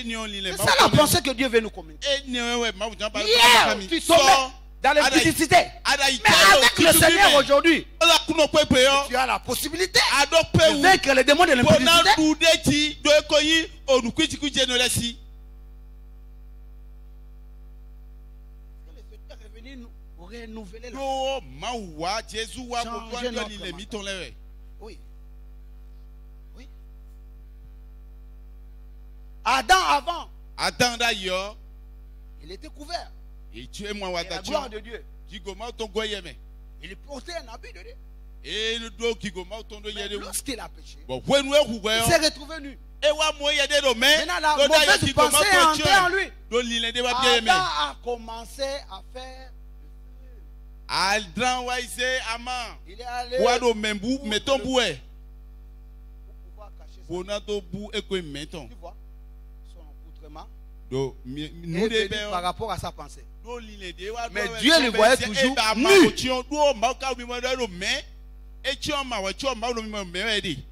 C'est ça la pensée que Dieu veut nous communiquer. Hier, tu tombais dans les petites cités. Mais avec le Seigneur aujourd'hui, tu as la possibilité de vaincre les démons de l'impudicité. Renouveler la oui. Oui. Adam d'ailleurs, il était couvert. Et la gloire de Dieu. Il portait un habit de Dieu. Mais lorsqu'il a péché, il s'est retrouvé nu. Maintenant la mauvaise pensée est entrée en lui. Adam a commencé à faire. Il est allé pour pouvoir cacher ça. Tu vois son accoutrement par rapport à sa pensée. Mais Dieu le voyait toujours nu.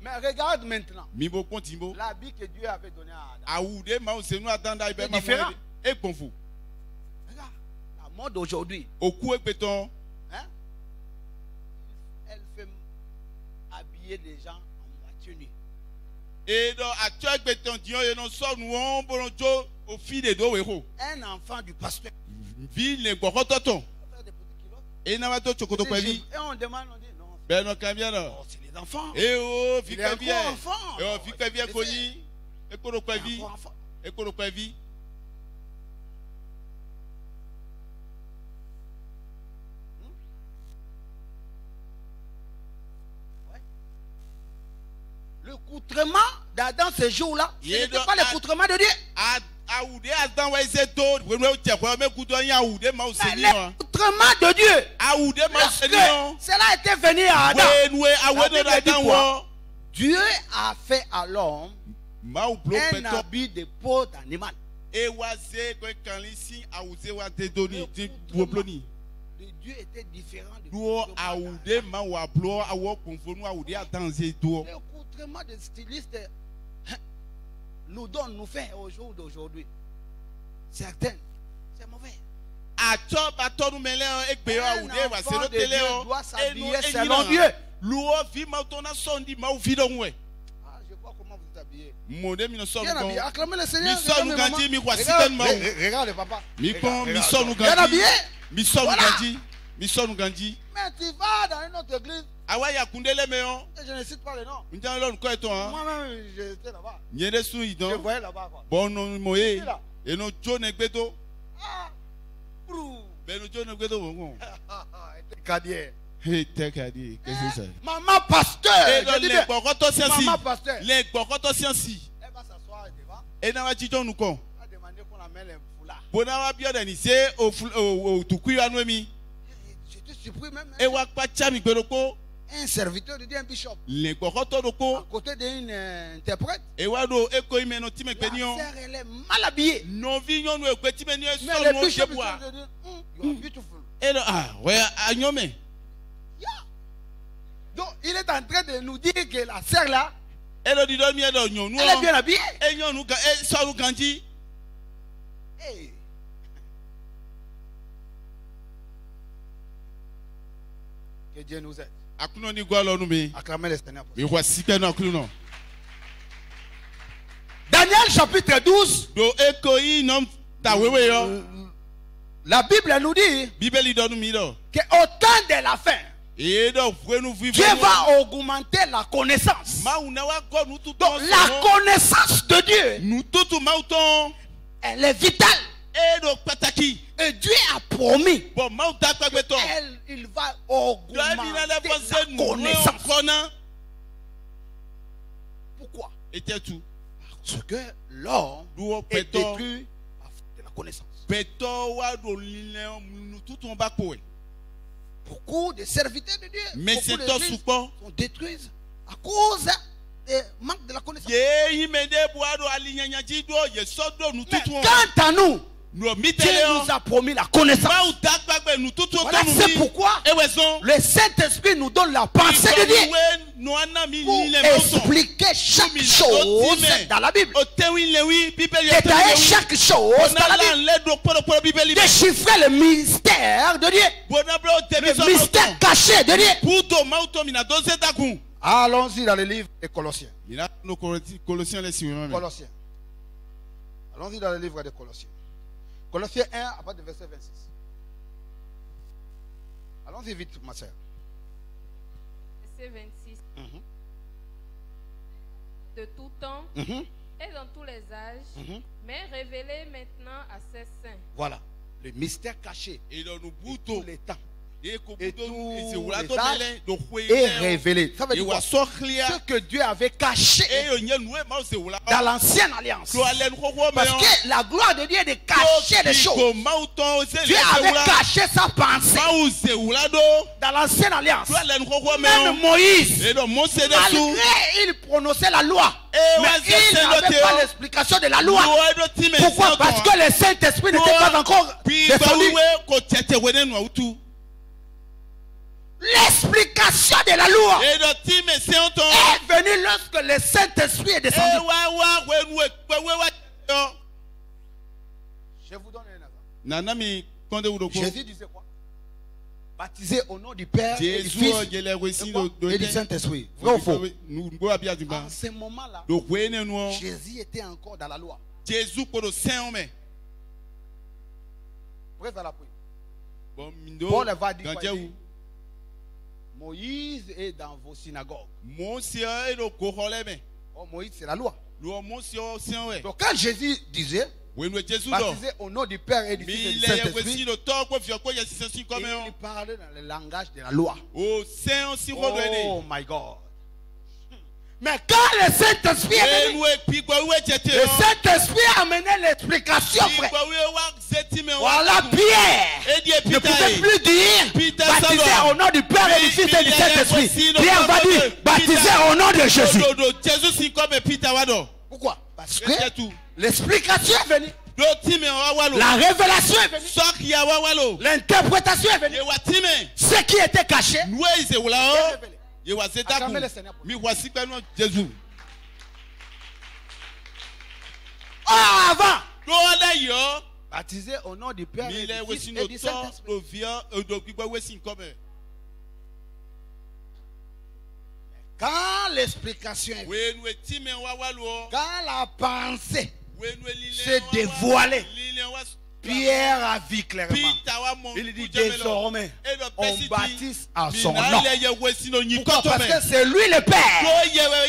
Mais regarde maintenant l'habit que Dieu avait donné à Adam. C'est différent. Regarde la mode aujourd'hui. Hein? Elle fait habiller les gens en moitié nus. Un enfant du pasteur. Et on demande, on dit non. C'est les enfants. Il est encore enfant. L'écoutrement d'Adam ce jour-là, ce n'était pas l'écoutrement de Dieu. Mais l'écoutrement de Dieu. Cela était venu à Adam. Dieu a fait à l'homme un habit de peau d'animal. De Dieu était différent de l'écoutrement des stylistes nous fait au jour d'aujourd'hui. Certaines, c'est mauvais. Un enfant de Dieu doit s'habiller selon Dieu. Ah, je vois comment vous êtes habillés. Bien habillé. Acclamez le Seigneur. Regarde papa. Bien habillé. Voilà. Mais tu vas dans une autre église. Et je ne cite pas le nom. Moi-même, j'étais là-bas. Je voyais là-bas. Maman pasteur. Maman pasteur. Elle va s'asseoir devant. Elle va demander qu'on amène les foulards. J'étais surpris même. Un serviteur de Dieu, un bishop. À côté d'une interprète. La sœur, elle est mal habillée. Mais le bishop dit, you are beautiful. Donc, il est en train de nous dire que la sœur là Elle est bien habillée. Hey. Que Dieu nous aide. Acclamez le Seigneur. Daniel chapitre 12. La Bible nous dit qu'au temps de la fin, Dieu va augmenter la connaissance. Donc la connaissance de Dieu, elle est vitale. Et Dieu a promis qu'il va augmenter la connaissance. Pourquoi? Parce que l'homme est détruit de la connaissance. Beaucoup de serviteurs de Dieu sont détruits à cause du manque de la connaissance. Mais quant à nous, Dieu nous a promis la connaissance. Voilà, c'est pourquoi le Saint-Esprit nous donne la pensée de Dieu pour expliquer chaque chose dans la Bible. Détailler chaque chose dans la Bible. Déchiffrer le mystère de Dieu. Le mystère caché de Dieu. Allons-y dans le livre des Colossiens. Colossiens. Allons-y dans le livre des Colossiens. Colossiens 1 à partir du verset 26. Allons-y vite, ma soeur. Verset 26. De tout temps et dans tous les âges, mais révélé maintenant à ses saints. Voilà, le mystère caché. Et dans tous les temps. Et tous les âges est révélé. Ça veut dire quoi? Ce que Dieu avait caché dans l'ancienne alliance. Parce que la gloire de Dieu est de cacher les choses. Dieu avait caché sa pensée dans l'ancienne alliance. Même Moïse, malgré il prononçait la loi, mais il n'avait pas l'explication de la loi. Pourquoi? Parce que le Saint-Esprit n'était pas encore descendu. L'explication de la loi est venue lorsque le Saint-Esprit est descendu. Je vous donne un exemple. Jésus disait quoi? Baptisé au nom du Père et du Fils et du Saint-Esprit. Vrai ou faux? En ce moment-là, Jésus était encore dans la loi. Prête à la prière. Paul va dire quoi? Moïse est dans vos synagogues. Oh, Moïse, c'est la loi. Donc quand Jésus disait baptisé au nom du Père et du Fils et du Saint-Esprit, il parlait dans le langage de la loi. Oh my God. Mais quand le Saint-Esprit est venu, le Saint-Esprit a amené l'explication, frère. Voilà, Pierre ne pouvait plus dire baptisé au nom du Père et du Fils et du Saint-Esprit. Pierre va dire baptisé au nom de Jésus. Pourquoi? Parce que l'explication est venue. La révélation est venue. L'interprétation est venue. Ce qui était caché est révélé. Acclamez le Seigneur. Avant, baptisé au nom du Père et du Fils et du Saint-Esprit. Quand l'explication est venue, quand la pensée s'est dévoilée, Pierre a vu clairement. Il dit désormais, on baptise à son nom. Pourquoi? Parce que c'est lui le Père,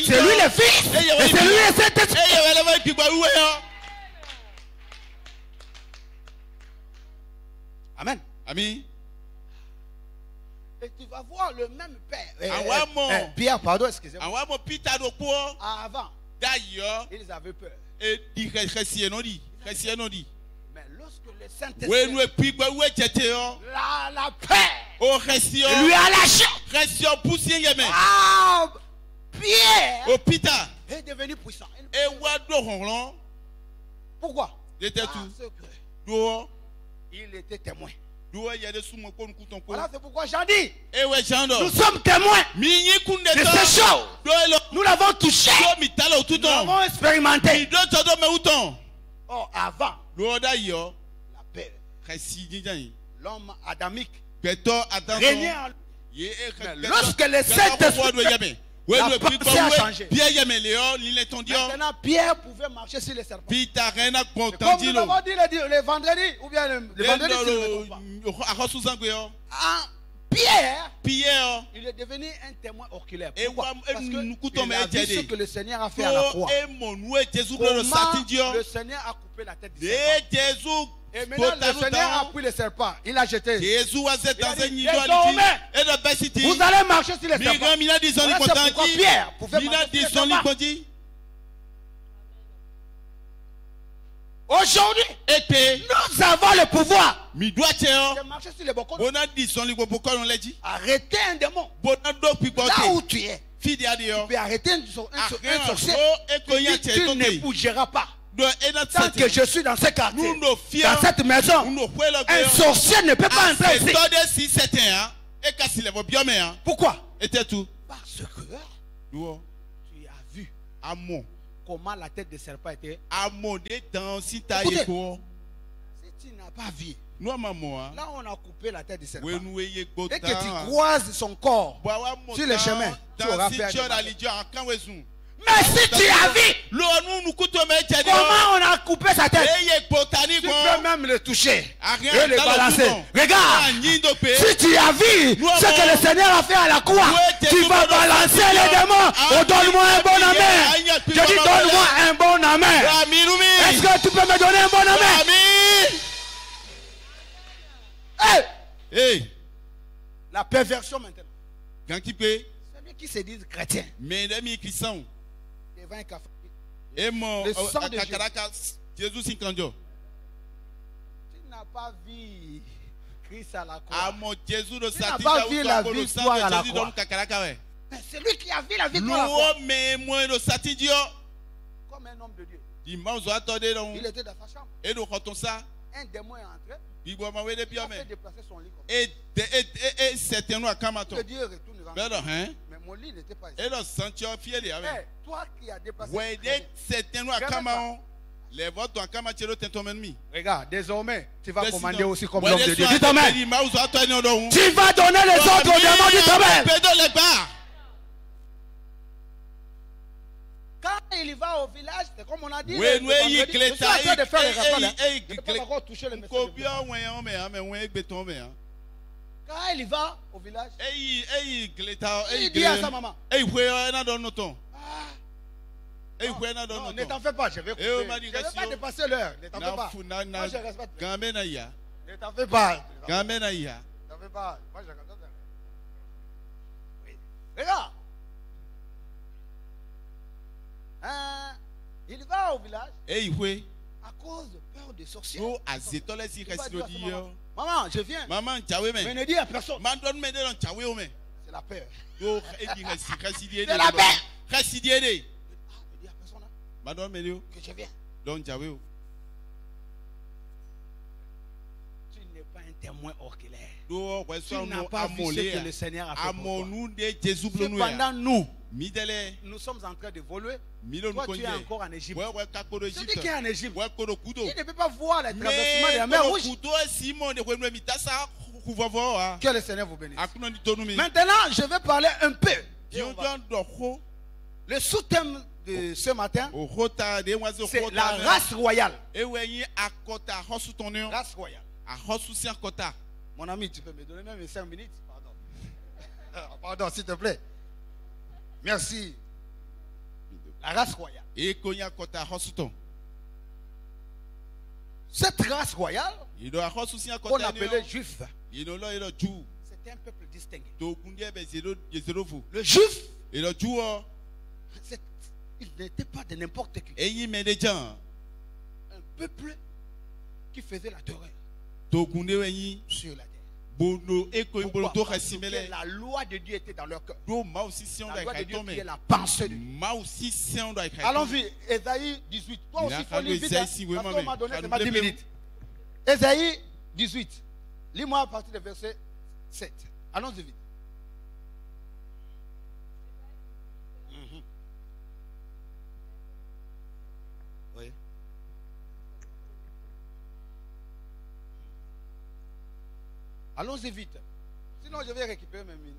c'est lui le Fils, et c'est lui le Saint-Esprit. Amen. Amen. Et tu vas voir le même Père. Pierre, pardon, excusez-moi. Avant, ils avaient peur. Mais lorsque le Saint-Esprit, la paix lui a lâché. Ah, Pierre est devenu puissant. Pourquoi? Parce que il était témoin. Voilà, c'est pourquoi j'en dis. Nous sommes témoins de ces choses. Nous l'avons touché. Nous l'avons expérimenté. Oh, avant la paix, l'homme adamique régnait en lui. Lorsque les Saint-Esprit, la pensée a changé. Maintenant, Pierre pouvait marcher sur les serpents. Comme nous l'avons dit le vendredi, ou bien le vendredi, Pierre, il est devenu un témoin oculaire. Pourquoi? Parce qu'il a vu ce que le Seigneur a fait à la croix. Comment le Seigneur a coupé la tête du serpent. Et maintenant, le Seigneur a pris le serpent. Il a jeté. Il a dit, désormais, vous allez marcher sur les serpents. Voilà, c'est pourquoi Pierre pouvait marcher sur les serpents. Aujourd'hui, nous avons le pouvoir de marcher sur les bocaux. Arrêtez un démon. Là où tu es, tu peux arrêter un sorcier. Tu ne bougeras pas. Tant que je suis dans ce quartier, dans cette maison, un sorcier ne peut pas entrer ici. Pourquoi? Parce que tu as vu comment la tête de serpent était. Écoutez, si tu n'as pas vu, là on a coupé la tête de serpent, et que tu croises son corps sur le chemin, tu auras perdu. Mais si tu as vu comment on a coupé sa tête, tu peux même le toucher et le balancer. Regarde, si tu as vu ce que le Seigneur a fait à la croix, tu vas balancer les démons. Oh, donne-moi un bon amen. Je dis donne-moi un bon amen. Est-ce que tu peux me donner un bon amen? Hey. La perversion maintenant. Celui qui se dit chrétien. Le sang de Jésus. Tu n'as pas vu Christ à la croix. Tu n'as pas vu la victoire à la croix. Mais celui qui a vu la victoire à la croix, comme un homme de Dieu, il était dans sa chambre. Un démon est entré. Il a fait déplacer son lit. Le Dieu retourne dans mais mon lit n'était pas ici. Toi qui as déplacé regarde, désormais, tu vas commander aussi comme l'homme de Dieu. Dis amen. Tu vas donner les autres au démon. Dis amen. Quand il va au village, c'est comme on a dit. Je suis en train de faire le rappel. Je ne peux pas encore toucher le message. Quand il va au village, il dit à sa maman. Non, ne t'en fais pas, je vais couper. Je ne vais pas dépasser l'heure. Ne t'en fais pas. Moi, je respecte. Ne t'en fais pas. Ne t'en fais pas. Moi, je respecte. Regarde. Il va au village à cause de peur des sorciers. Maman, je viens. Mais ne dis à personne. C'est la peur. C'est la peur. Que je viens. Tu n'es pas un témoin oculaire. Tu n'as pas vu ce que le Seigneur a fait pour toi. Cependant, nous sommes en train d'évoluer. Toi, tu es encore en Égypte. Celui qui est en Égypte, il ne peut pas voir le traversement de la mer Rouge. Que le Seigneur vous bénisse. Maintenant, je vais parler un peu. Le sous-thème de ce matin, c'est la race royale. Race royale. Mon ami, tu peux me donner même 5 minutes? Pardon. Pardon, s'il te plaît. Merci. La race royale. Cette race royale, qu'on appelait juif, c'était un peuple distingué. Le juif, il n'était pas de n'importe qui. Un peuple qui faisait la terreur sur la terre. Pourquoi? Parce que la loi de Dieu était dans leur cœur. La loi de Dieu qui est la pensée de Dieu. Allons-y, Ésaïe 18. Toi aussi, il faut lire vite. Parce qu'on m'a donné seulement 10 minutes. Ésaïe 18. Lis-moi à partir du verset 7. Allons-y vite. Oui. Allons-y vite. Sinon, je vais récupérer mes minutes.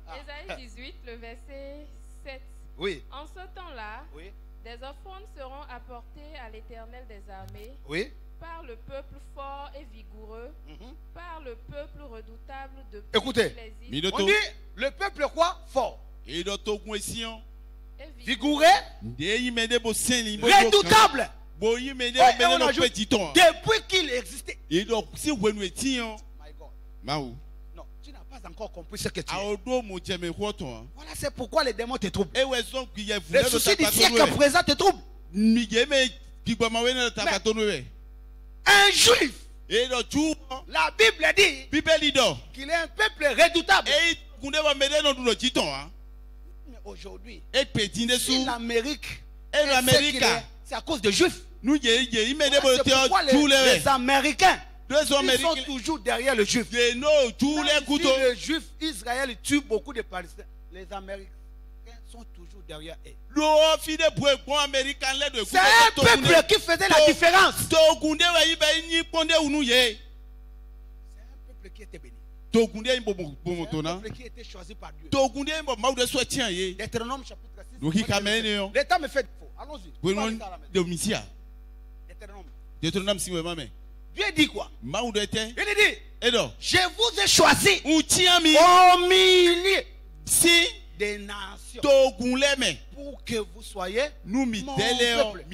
Ésaïe 18, le verset 7. Oui. En ce temps-là, oui, des offrandes seront apportées à l'Éternel des armées. Oui. Par le peuple fort et vigoureux, par le peuple redoutable de Écoutez, on dit le peuple quoi? Fort. Vigoureux. Redoutable. Depuis qu'il existait. My God. Non, tu n'as pas encore compris ce que tu es. Voilà, c'est pourquoi les démons te troublent. Les soucis du siècle présent te troublent. Un juif, la Bible dit qu'il est un peuple redoutable. Mais aujourd'hui, si l'Amérique c'est à cause des juifs. C'est pourquoi les Américains ils sont toujours derrière le juif. Si le juif Israël tue beaucoup de Palestiniens, les Américains sont toujours derrière eux. C'est un peuple qui faisait la différence. C'est un peuple qui était béni. C'est un peuple qui était choisi par Dieu. Deutéronome chapitre 6. L'État me fait défaut. Allons-y. Deutéronome. Dieu dit quoi? Il dit, je vous ai choisi au milieu des nations pour que vous soyez mon peuple.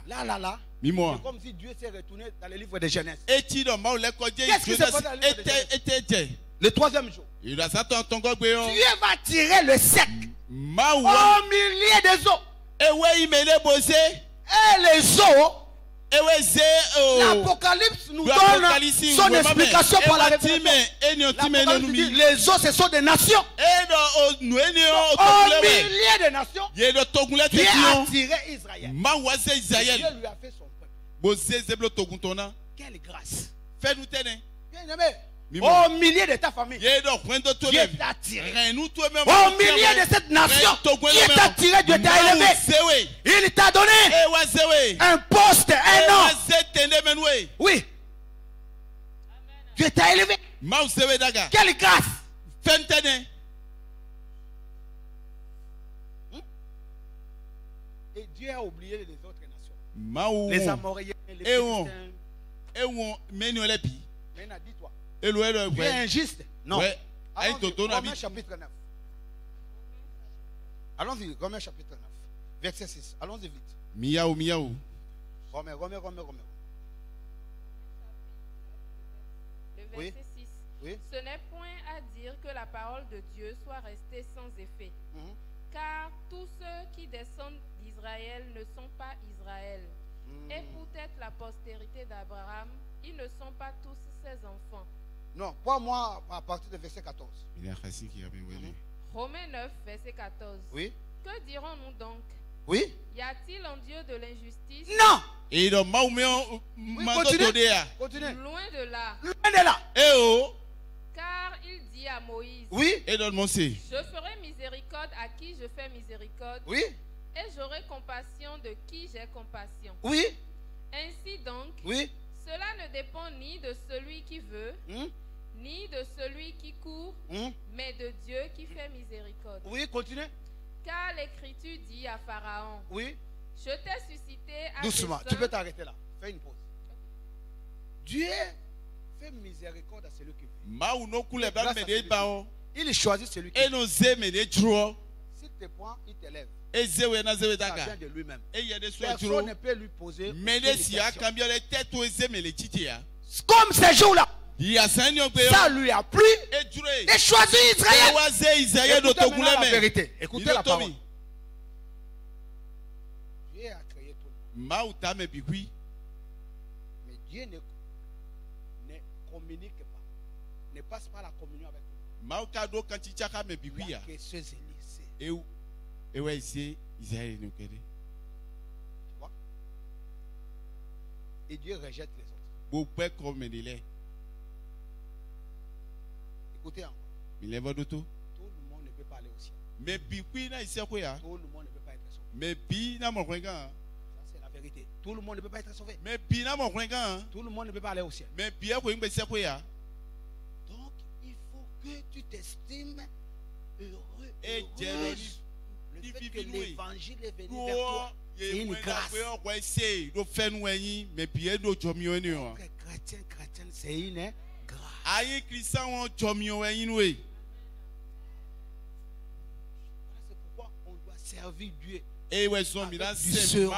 Là. C'est comme si Dieu s'est retourné dans le livre de Genèse. Qu'est-ce qui s'est passé dans le livre de Genèse? Le troisième jour, Dieu va tirer le sec au milieu des eaux. Et les eaux, l'Apocalypse nous donne son explication par la révélation. Les eaux, ce sont des nations. Au milieu des nations, Dieu a tiré Israël. Dieu lui a fait son peuple. Quelle grâce. Bien-aimé, au milieu de ta famille, Dieu t'a tiré. Au milieu de cette nation, Dieu t'a tiré, Dieu t'a élevé. Il t'a donné un poste, un nom. Oui. Dieu t'a élevé. Quelle grâce. Et Dieu a oublié les autres nations. Les Amoréens, les Philistins. Maintenant, dis-toi. Tu es injuste. Non. Romains chapitre 9. Allons-y, Romains chapitre 9. Verset 6. Allons-y vite. Miaou. Romains. Le verset 6. Oui. Ce n'est point à dire que la parole de Dieu soit restée sans effet. Car tous ceux qui descendent d'Israël ne sont pas Israël. Et peut-être la postérité d'Abraham, ils ne sont pas tous ses enfants. Non, pas moi à partir du verset 14. Romains 9, verset 14. Oui. Que dirons-nous donc? Oui. Y a-t-il en Dieu de l'injustice? Non. Continue. Loin de là. Car il dit à Moïse. Oui. Je ferai miséricorde à qui je fais miséricorde. Oui. Et j'aurai compassion de qui j'ai compassion. Oui. Ainsi donc. Oui. Cela ne dépend ni de celui qui veut, ni de celui qui court, mais de Dieu qui fait miséricorde. Oui, continue. Car l'Écriture dit à Pharaon, oui, je t'ai suscité à doucement, tu peux t'arrêter là. Fais une pause. Dieu fait miséricorde à celui qui veut. Il choisit celui qui veut. S'il te prend, il t'élève. Ça vient de lui-même. Personne ne peut lui poser comme ces jours-là. Ça lui a plu et choisi Israël. Écoutez la vérité. Écoutez la parole. Dieu a créé tout le monde. Mais Dieu ne communique pas. Ne passe pas la communion avec nous. Il y a que ceux élisés. Tu vois? Et Dieu rejette les autres. Écoutez encore. Tout le monde ne peut pas aller au ciel. Mais Tout le monde ne peut pas être sauvé. Ça, c'est la vérité. Tout le monde ne peut pas être sauvé. Tout le monde ne peut pas aller au ciel. Donc, il faut que tu t'estimes heureux. Le fait que l'évangile est venu vers toi, c'est une grâce. Chrétien, c'est une grâce. C'est pourquoi on doit servir Dieu. Avec du sérieux.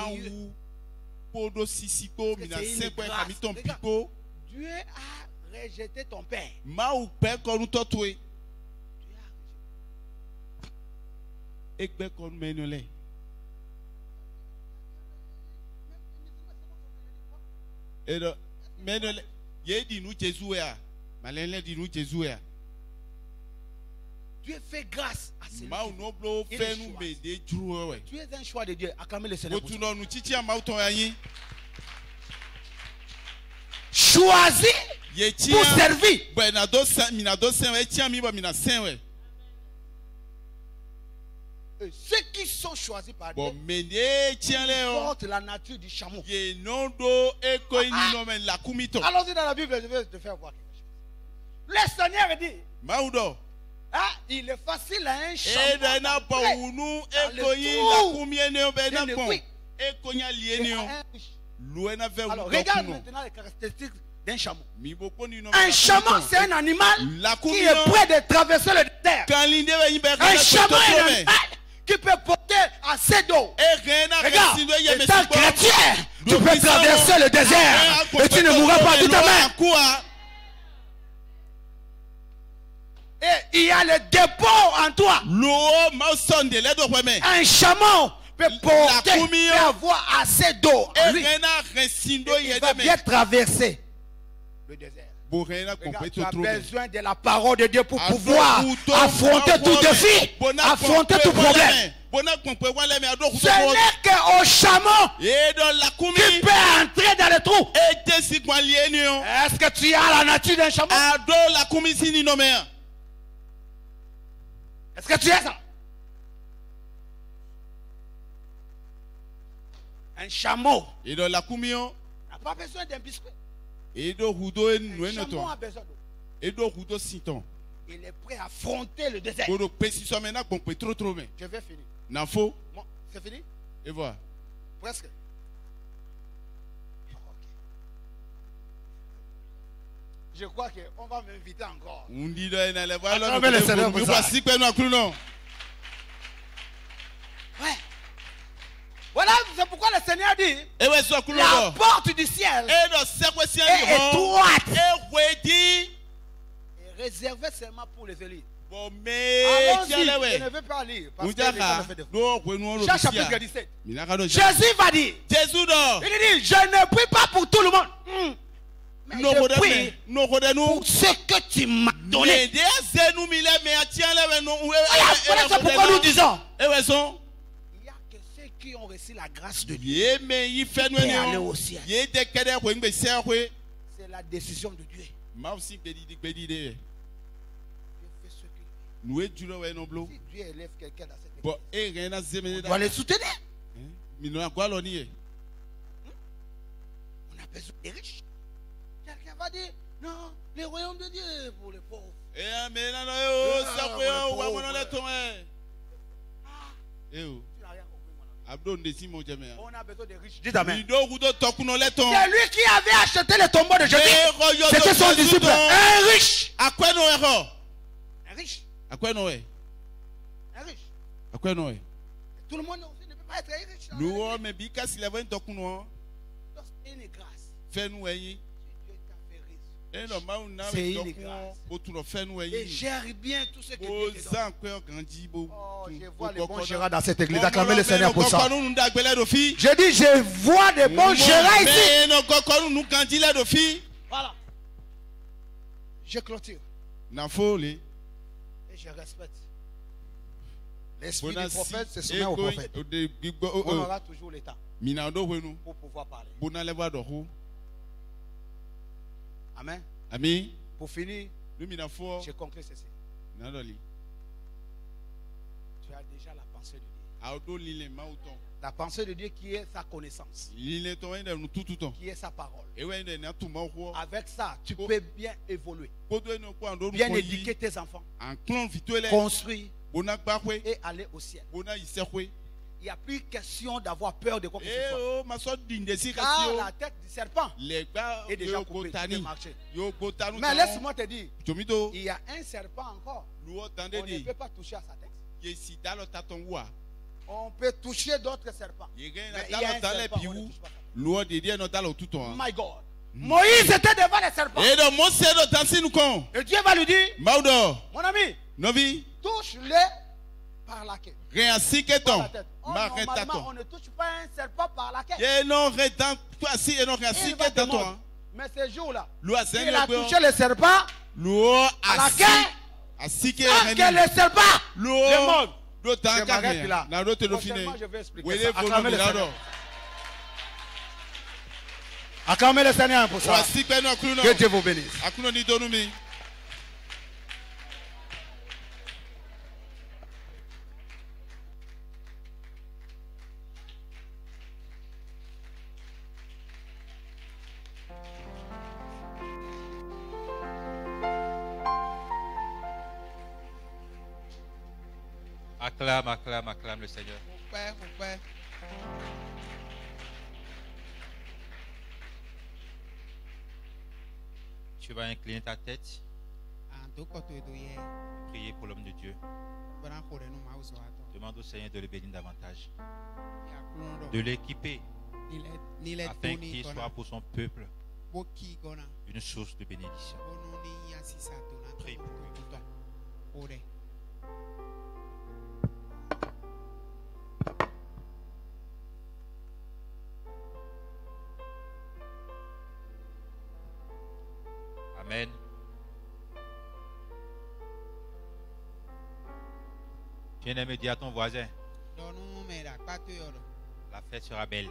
Dieu a rejeté ton père. Dieu fait grâce à celui qui tu es un choix de Dieu. Acclamez le Seigneur. Choisi pour servir. Ceux qui sont choisis par Dieu portent la nature du chameau. Allons-y dans la Bible, je vais te faire voir quelque chose. Le Seigneur dit, il est facile à un chameau. Alors, regarde maintenant les caractéristiques d'un chameau. Un chameau, c'est un animal qui est prêt de traverser le désert. Un chameau est un animal qui peut porter assez d'eau. Regarde, étant chrétien, tu peux traverser le désert et tu ne mourras pas tout à même. Et il y a le dépôt en toi. Un chameau peut porter et avoir assez d'eau. Il va bien traverser le désert. Regarde, tu as besoin de la parole de Dieu pour pouvoir affronter tout défi, affronter tout problème. Ce n'est qu'au chameau qui peut entrer dans le trou. Est-ce que tu as la nature d'un chameau? Est-ce que tu as ça? Un chameau n'a pas besoin d'un biscuit. Un chameau a besoin d'eau. Il est prêt à affronter le désert. Je vais finir. C'est fini? Et voilà. Presque. Je crois qu'on va m'inviter encore. Ouais. Voilà, c'est pourquoi le Seigneur dit la porte du ciel est étroite et réservée seulement pour les élites. Allons-y, je ne veux pas lire parce que Jean chapitre 17. Jésus va dire, il dit, je ne prie pas pour tout le monde, mais je prie pour ce que tu m'as donné. Voilà pourquoi nous disons, qui ont reçu la grâce de Dieu et aller au ciel. C'est la décision de Dieu. Dieu fait ce qu'il veut. Si Dieu élève quelqu'un dans cette église, on doit les soutenir. On a besoin des riches. Quelqu'un va dire, non, le royaume de Dieu est pour les pauvres. On a besoin de riches. Dis amen. C'est lui qui avait acheté le tombeau de Jésus. C'était son disciple. Un riche. Un riche. Tout le monde aussi ne peut pas être riche. C'est une grâce. C'est une grâce. Et gère bien tout ce que Dieu te donne. Oh, je vois les bons gérants dans cette église. Acclamez le Seigneur pour ça. Je dis, je vois des bons gérants ici. Voilà. Je clôture. Et je respecte. L'esprit du prophète se soumet au prophète. On aura toujours l'état pour pouvoir parler. Amen. Amen. Pour finir, je conclue ceci. Tu as déjà la pensée de Dieu. La pensée de Dieu qui est sa connaissance. Qui est sa parole. Avec ça, tu peux bien évoluer. Bien éduquer tes enfants. Construire. Et aller au ciel. Il n'y a plus question d'avoir peur de quoi que ce soit. Car la tête du serpent est déjà coupée. Mais laisse-moi te dire, il y a un serpent encore. On ne peut pas toucher à sa tête. On peut toucher d'autres serpents. Mais il y a un serpent, on ne touche pas. My God. Moïse était devant les serpents. Et Dieu va lui dire, mon ami, touche-le par la queue. Normalement, on ne touche pas un serpent par la queue. Mais ce jour-là, il a touché le serpent à la queue. Sans que le serpent le morde. Je m'arrête là. Prochainement, je vais expliquer ça. Acclamez le Seigneur. Acclamez le Seigneur pour ça. Que Dieu vous bénisse. Acclame, acclame, acclame le Seigneur. Tu vas incliner ta tête. Prier pour l'homme de Dieu. Demande au Seigneur de le bénir davantage. De l'équiper. Afin qu'il soit pour son peuple une source de bénédiction. Prie. Amen. Bien-aimé, dis à ton voisin, la fête sera belle.